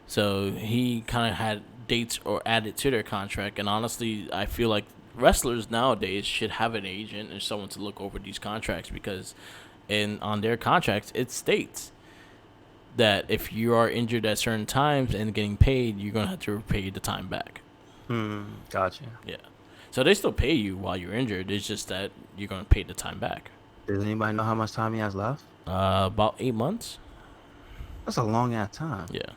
So he kind of had dates or added to their contract, and honestly, I feel like wrestlers nowadays should have an agent and someone to look over these contracts, because on their contracts it states that if you are injured at certain times and getting paid, you're gonna have to pay the time back. Gotcha. Yeah. So they still pay you while you're injured. It's just that you're gonna pay the time back. Does anybody know how much time he has left? About 8 months. That's a long ass time. Yeah.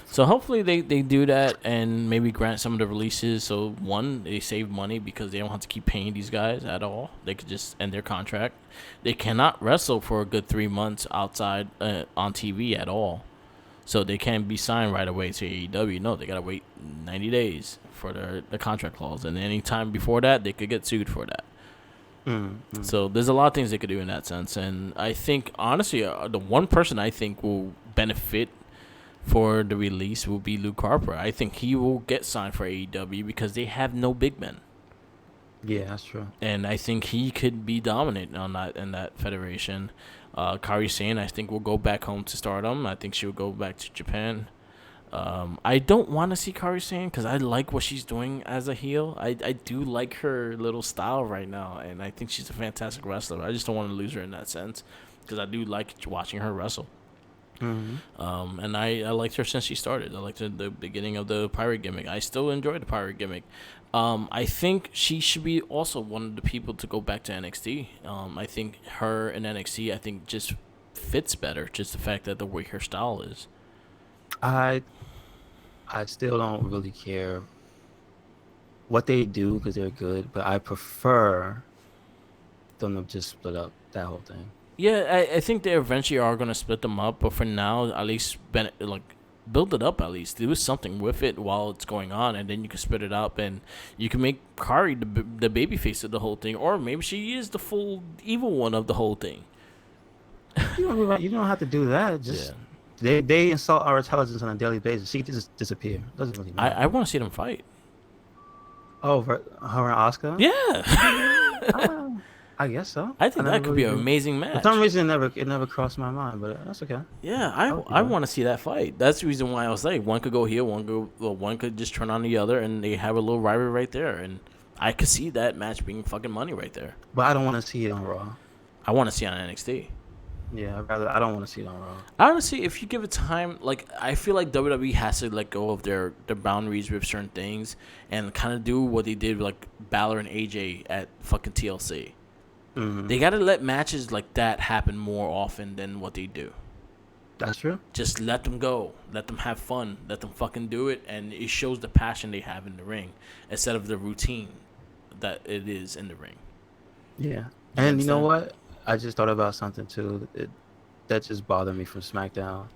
So hopefully they do that and maybe grant some of the releases. So one, they save money because they don't have to keep paying these guys at all. They could just end their contract. They cannot wrestle for a good 3 months outside on TV at all. So they can't be signed right away to AEW. No, they gotta wait 90 days for the contract clause, and any time before that, they could get sued for that. So there's a lot of things they could do in that sense, and I think honestly, the one person I think will benefit for the release will be Luke Harper. I think he will get signed for AEW because they have no big men. Yeah, that's true. And I think he could be dominant in that federation. Kairi Sane, I think, will go back home to Stardom. I think she will go back to Japan. I don't want to see Kairi Sane because I like what she's doing as a heel. I do like her little style right now, and I think she's a fantastic wrestler. I just don't want to lose her in that sense because I do like watching her wrestle. And I liked her since she started. I liked the beginning of the pirate gimmick. I still enjoy the pirate gimmick. I think she should be also one of the people to go back to NXT. I think her in NXT, I think just fits better. Just the fact that the way her style is. I I still don't really care what they do because they're good, but I prefer them to just split up that whole thing. Yeah, I think they eventually are gonna split them up, but for now, at least build it up. At least do something with it while it's going on, and then you can split it up, and you can make Kari the baby face of the whole thing, or maybe she is the full evil one of the whole thing. You don't have to do that. Just they insult our intelligence on a daily basis. She can just disappear. Doesn't really matter. I want to see them fight. Oh, her and Oscar? Yeah. I guess so. I think that could be an amazing match. For some reason, it never crossed my mind, but that's okay. Yeah, I want to see that fight. That's the reason why I was like, one could go here, one could just turn on the other, and they have a little rivalry right there. And I could see that match being fucking money right there. But I don't want to see it on Raw. I want to see it on NXT. Yeah, I don't want to see it on Raw. Honestly, if you give it time, like I feel like WWE has to let go of their boundaries with certain things and kind of do what they did with like Balor and AJ at fucking TLC. Mm-hmm. They got to let matches like that happen more often than what they do. That's true. Just let them go. Let them have fun. Let them fucking do it. And it shows the passion they have in the ring instead of the routine that it is in the ring. Yeah. And you know what? I just thought about something too that just bothered me from SmackDown.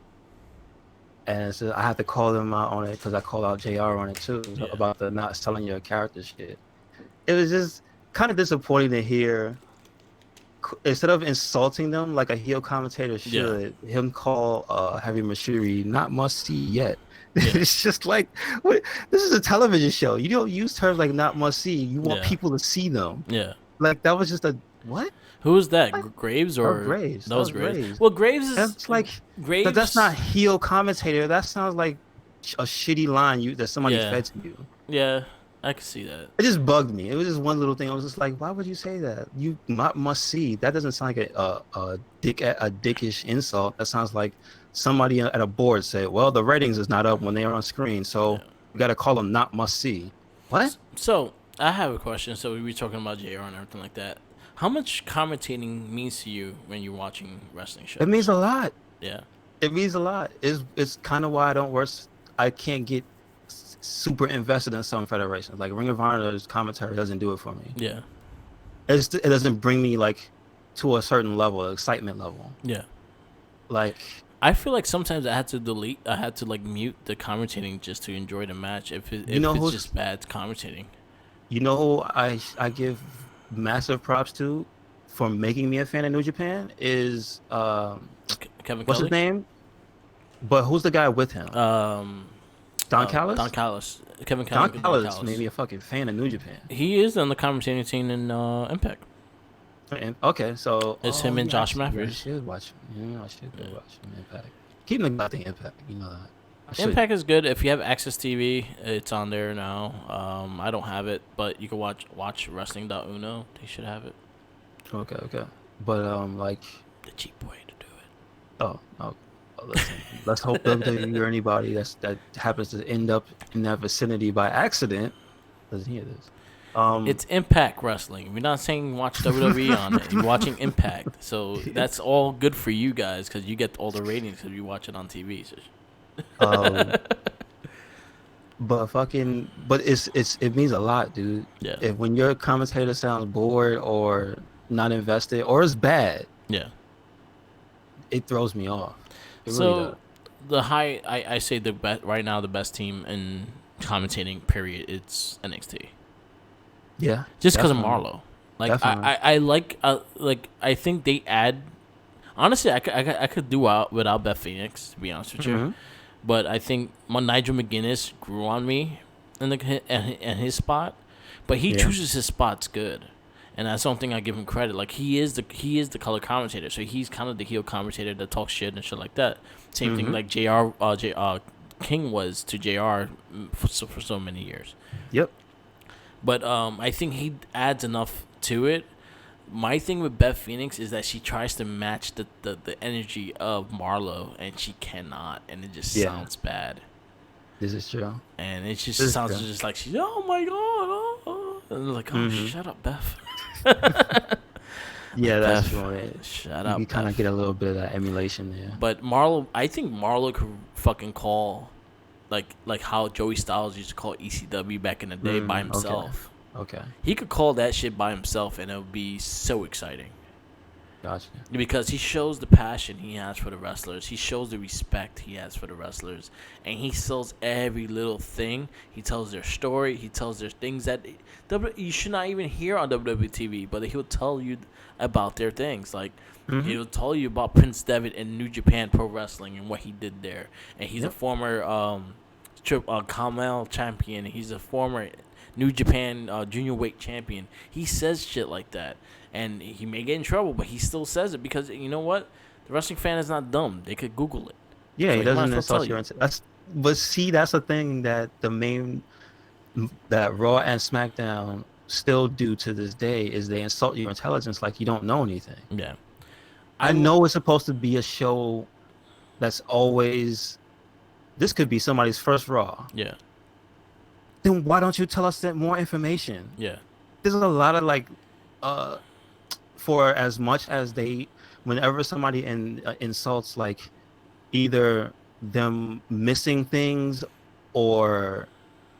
And so I have to call them out on it because I called out JR on it too about the not selling your character shit. It was just kind of disappointing to hear. Instead of insulting them like a heel commentator should, him call Heavy Machinery not must see yet. Yeah. It's just like, what? This is a television show. You don't use terms like not must see. You want people to see them. Yeah. Like that was just a what? Who was that? Like, Graves or Graves? That was Graves. Well, Graves is that's like Graves. That's not heel commentator. That sounds like a shitty line that somebody fed to you. Yeah. I could see that. It just bugged me. It was just one little thing. I was just like, why would you say that? You must see. That doesn't sound like a dickish insult. That sounds like somebody at a board said, well, the ratings is not up when they are on screen, so we got to call them not must see. What? So I have a question. So we were talking about JR and everything like that. How much commentating means to you when you're watching wrestling shows? It means a lot. Yeah. It means a lot. It's kind of why I can't get super invested in some federations. Like Ring of Honor's commentary doesn't do it for me. Yeah. It doesn't bring me like to a certain level, excitement level. Yeah. Like I feel like sometimes I had to like mute the commentating just to enjoy the match if it's just bad commentating. You know who I give massive props to for making me a fan of New Japan is Kevin what's Kelly? His name? But who's the guy with him? Don Callis? Don Callis. Kevin Kelly. Don Callis made me a fucking fan of New Japan. He is on the commentating team in Impact. Okay, so it's him and Josh Matthews. I should watch him. I should go watch Impact. Keep them about the Impact, you know that. Impact is good. If you have Access TV, it's on there now. I don't have it, but you can watch Wrestling.Uno. They should have it. Okay. But like the cheap way to do it. Oh. Listen, let's hope WWE or anybody that happens to end up in that vicinity by accident doesn't hear this. It's Impact Wrestling. We're not saying watch WWE on it. You're watching Impact, so that's all good for you guys because you get all the ratings because you watch it on TV. So. But it means a lot, dude. Yeah. When your commentator sounds bored or not invested or is bad, it throws me off. So really I say the best right now. The best team in commentating, period. It's NXT. Yeah, just because of Marlo. Like I think they add. Honestly, I could do without Beth Phoenix, to be honest with you. But I think Nigel McGuinness grew on me in his spot, but he chooses his spots good. And that's something I give him credit. Like he is the color commentator, so he's kind of the heel commentator that talks shit and shit like that. Same thing like JR King was to JR for so many years. Yep. But I think he adds enough to it My thing with Beth Phoenix is that she tries to match the energy of Marlo, and she cannot, and it just Yeah, sounds bad. this is true. And it just This is sounds true. just like she's, oh my god, and I'm like, oh, Hmm. shut up, Beth. Yeah, Like, that's Beth, true. shut You up, can kind of Beth. get a little bit of that emulation there. But Marlo, I think Marlo could fucking call, like how Joey Styles used to call ECW back in the day by Okay. himself. Okay. He could call that shit by himself, and it would be so exciting. Gotcha. Because he shows the passion he has for the wrestlers. He shows the respect he has for the wrestlers. And he sells every little thing. He tells their story. He tells their things that you should not even hear on WWE TV, but he'll tell you about their things. Like, Hmm. he'll tell you about Prince Devitt and New Japan Pro Wrestling and what he did there. And he's a Yep. former Kamel champion. He's a former New Japan junior weight champion. He says shit like that. And he may get in trouble, but he still says it because you know what? The wrestling fan is not dumb. They could Google it. Yeah, So he he might doesn't as well tell insult you. your that's but see, that's the thing that that Raw and SmackDown still do to this day is they insult your intelligence like you don't know anything. Yeah. I I will. know it's supposed to be a show that's always this could be somebody's first Raw. Yeah. Then why don't you tell us that more information? Yeah. There's a lot of like uh for as much as they whenever somebody insults like either them missing things or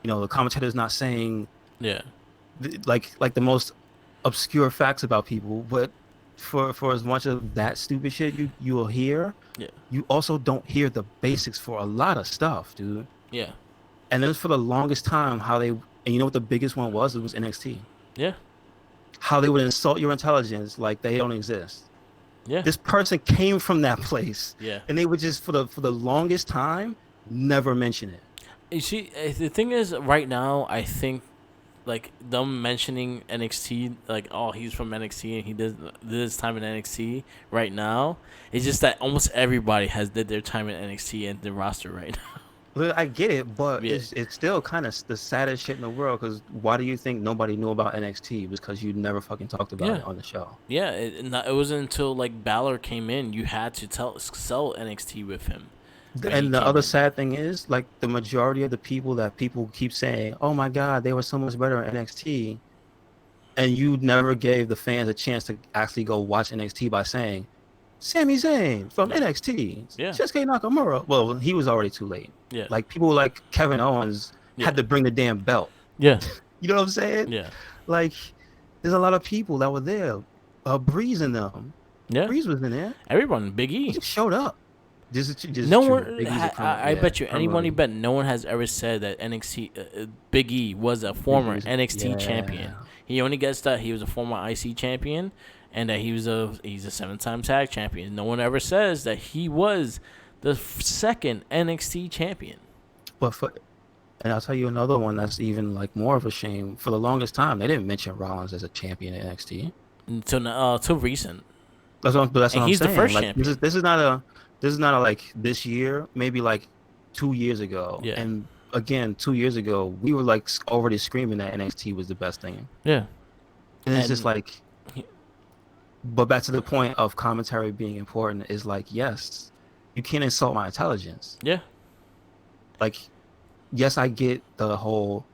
the commentator's not saying Yeah. like the most obscure facts about people, but for as much of that stupid shit you will hear, Yeah. you also don't hear the basics for a lot of stuff, dude. Yeah. And then for the longest time how they, and you know what the biggest one was? It was NXT. Yeah. How they would insult your intelligence like they don't exist. Yeah. This person came from that place, Yeah. and they would just for the longest time never mention it. You see, the thing is, right now, I think like them mentioning NXT, like, oh, he's from NXT and he did this time in NXT right now. It's just that almost everybody has did their time in NXT and the roster right now. Look, I get it, but Yeah. it's still kind of the saddest shit in the world. Because why do you think nobody knew about NXT? Because you never fucking talked about Yeah. it on the show. Yeah, it wasn't until like Balor came in, you had to sell NXT with him when he And the came other in. sad thing is, like the majority of the people that people keep saying, "Oh my God, they were so much better in NXT," and you never gave the fans a chance to actually go watch NXT by saying, "Sami Zayn from Yeah, NXT, yeah, Shinsuke Nakamura." Well, he was already too late. yeah, Like people like Kevin Owens yeah, had to bring the damn belt. yeah, You know what I'm saying? yeah, Like, there's a lot of people that were there. Breeze in them. yeah. Breeze was in there. Everyone, Big He E. just showed up. This is No true. one, Big E's a I bet you any money criminally. bet no one has ever said that NXT Big E was a Big former E's, NXT champion. yeah. He only gets that he was a former IC champion and that he's a 7-time tag champion. No one ever says that he was the second NXT champion. But and I'll tell you another one that's even like more of a shame. For the longest time, they didn't mention Rollins as a champion in NXT. Till recent, That's what and I'm he's the saying. first Like champion. this is not a like this year. Maybe like 2 years ago. Yeah, And again, 2 years ago, we were like already screaming that NXT was the best thing. yeah, And it's just and like, but back to the point of commentary being important is like, yes, you can't insult my intelligence. yeah, Like, yes, I get the whole,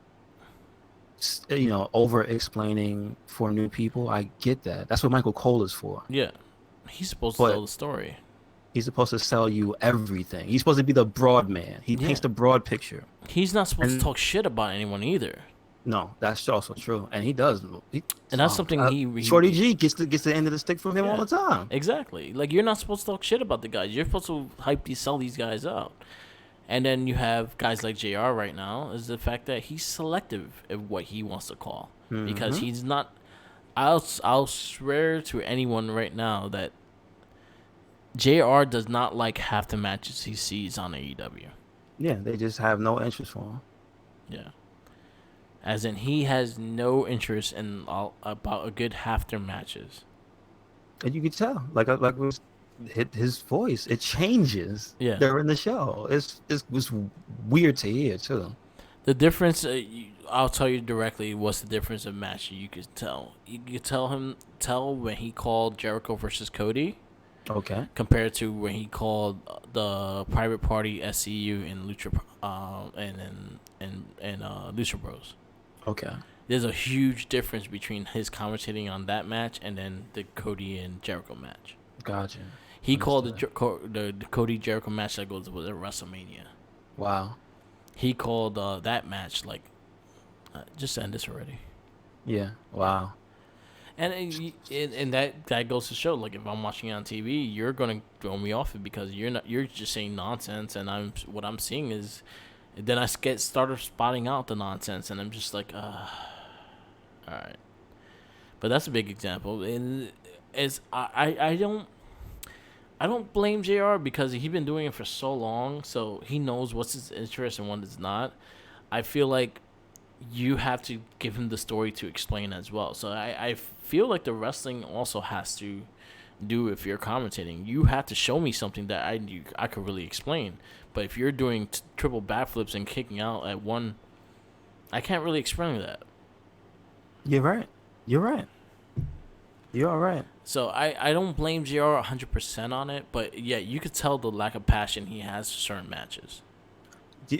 over explaining for new people. I get that. That's what Michael Cole is for. yeah. He's supposed to tell But the story. he's supposed to sell you everything. He's supposed to be the broad man. He Yeah. paints the broad picture. He's not supposed to And talk shit about anyone either. no, that's also true. And he does. And that's something Shorty G gets the end of the stick from him all yeah, the time. exactly. Like, you're not supposed to talk shit about the guys. You're supposed to sell these guys out. And then you have guys like JR right now is the fact that he's selective of what he wants to call because Hmm. he's not. I'll swear to anyone right now that JR does not like half the matches he sees on AEW. Yeah, they just have no interest for him. Yeah. As in, he has no interest in about a good half their matches. And you can tell, like was his voice, it changes Yeah. during the show. It was weird to hear too. The difference, I'll tell you directly. What's the difference of match? You could tell. You could tell when he called Jericho versus Cody, Okay. compared to when he called the Private Party, SCU, and Lucha, Lucha Bros. Okay. There's a huge difference between his commentating on that match and then the Cody and Jericho match. Gotcha. He called Understood. the Cody Jericho match like it was at WrestleMania. Wow. He called that match like, just end this already. Yeah. Wow. And that goes to show, like, if I'm watching it on TV, you're gonna throw me off it because you're just saying nonsense, and what I'm seeing is, then I started spotting out the nonsense, and I'm just like, all right. But that's a big example, and I don't blame Jr. because he's been doing it for so long, so he knows what's his interest and what is not. I feel like you have to give him the story to explain as well. So I feel like the wrestling also has to do, if you're commentating, you have to show me something that I could really explain. But if you're doing triple backflips and kicking out at one, I can't really explain that. You're right. You're right. You're all right. So I don't blame JR 100% on it, but yeah, you could tell the lack of passion he has for certain matches.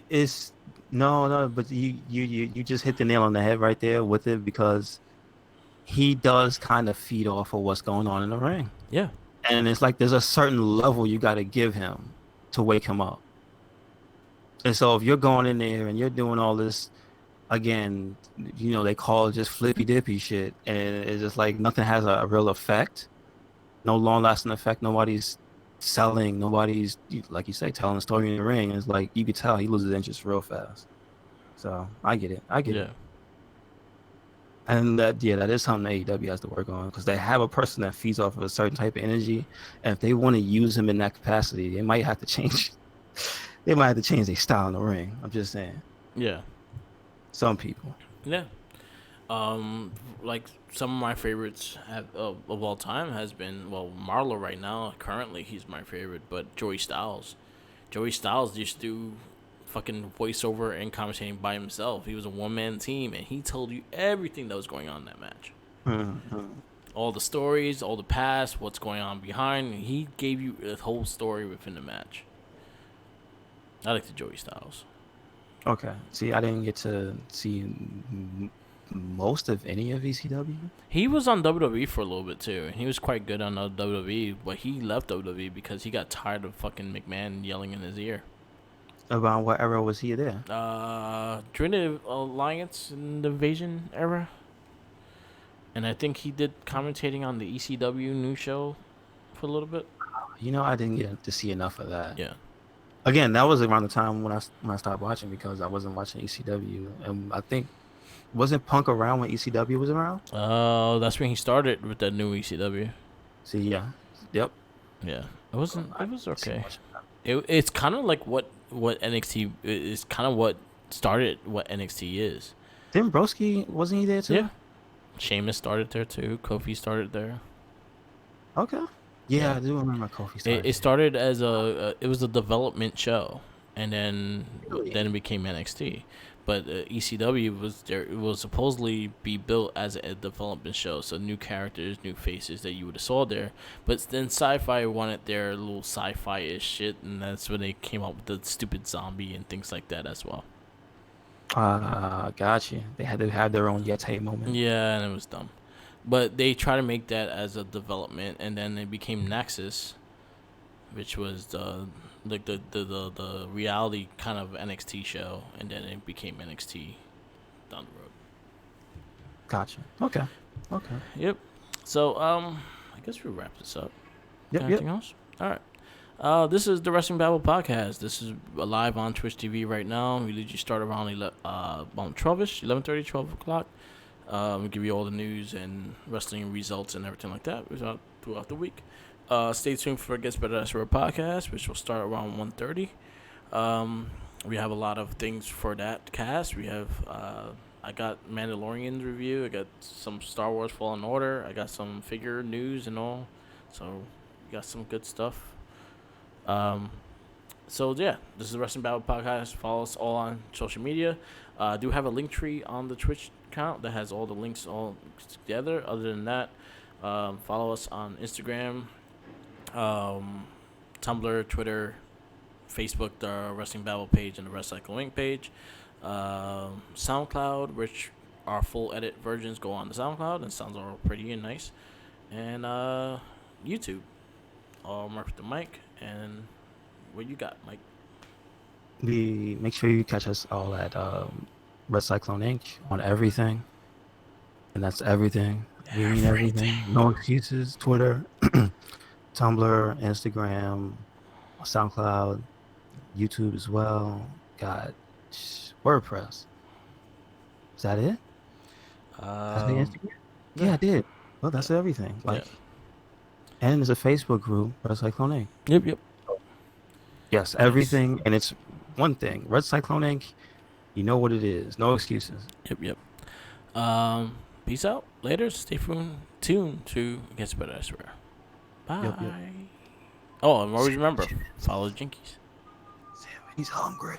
It's no, but you just hit the nail on the head right there with it, because he does kind of feed off of what's going on in the ring. Yeah. And it's like there's a certain level you got to give him to wake him up. And so if you're going in there and you're doing all this, again, they call it just flippy dippy shit, and it's just like nothing has a real effect, no long lasting effect. Nobody's selling, nobody's, like you say, telling a story in the ring. It's like you could tell he loses interest real fast. So I get it. Yeah. And that is something AEW has to work on, because they have a person that feeds off of a certain type of energy, and if they want to use him in that capacity, they might have to change. They might have to change their style in the ring. I'm just saying. Yeah. Some people. Yeah. Like some of my favorites of all time has been, well, Marlo right now. Currently, he's my favorite, but Joey Styles. Joey Styles used to do fucking voiceover and commentating by himself. He was a one-man team, and he told you everything that was going on in that match. Mm-hmm. All the stories, all the past, what's going on behind. He gave you a whole story within the match. I like the Joey Styles. Okay. See, I didn't get to see most of any of ECW. He was on WWE for a little bit too, and he was quite good on WWE, but he left WWE because he got tired of fucking McMahon yelling in his ear. About what era was he there? During the Alliance and Invasion era, and I think he did commentating on the ECW new show for a little bit. I didn't get to see enough of that. Yeah. Again, that was around the time when I stopped watching, because I wasn't watching ECW, and I think, wasn't Punk around when ECW was around? That's when he started with that new ECW. See, yeah, yep. Yeah, it wasn't. It was okay. It's kind of like what NXT is, kind of what started what NXT is. Didn't Broski, wasn't he there too? Yeah. Sheamus started there too. Kofi started there. Okay. Yeah, I do remember Kofi started. It started as it was a development show, and then it became NXT. But ECW was there. It was supposedly be built as a development show, so new characters, new faces that you would have saw there. But then Sci-Fi wanted their little sci-fi-ish shit, and that's when they came up with the stupid zombie and things like that as well. Gotcha. They had to have their own Yeti moment. Yeah, and it was dumb. But they try to make that as a development, and then it became Nexus, which was the reality kind of NXT show, and then it became NXT down the road. Gotcha. Okay. Yep. So I guess we wrap this up. Yep. Anything else? All right. This is the Wrestling Babble podcast. This is live on Twitch TV right now. We usually start around 12ish, 11:30, 12 o'clock. We give you all the news and wrestling results and everything like that throughout the week. Stay tuned for Gets Better That's Our podcast, which will start around 1:30. We have a lot of things for that cast. We have I got Mandalorian's review. I got some Star Wars Fallen Order. I got some figure news and all. So we got some good stuff. So yeah, this is the Wrestling Battle Podcast. Follow us all on social media. I do have a link tree on the Twitch account that has all the links all together. Other than that, follow us on Instagram, um, Tumblr, Twitter, Facebook, the Wrestling Babble page, and the Wrestling Wing page. SoundCloud, which our full edit versions go on the SoundCloud and sounds all pretty and nice. And YouTube, all Mark with the mic. And what you got, Mike? We make sure you catch us all at Red Cyclone Inc. on everything, and that's everything. We mean everything. No excuses. Twitter, Tumblr, Instagram, SoundCloud, YouTube as well. God, WordPress. Is that it? I think Instagram. Yeah, I did. Well, that's everything. Like, and there's a Facebook group, Red Cyclone Inc. Yep. Yes, everything, and it's one thing. Red Cyclone Inc. You know what it is. No excuses. Yep. Peace out. Later. Stay tuned to Gets Better, I swear. Bye. Yep. Oh, and always remember, follow the Jinkies. He's hungry.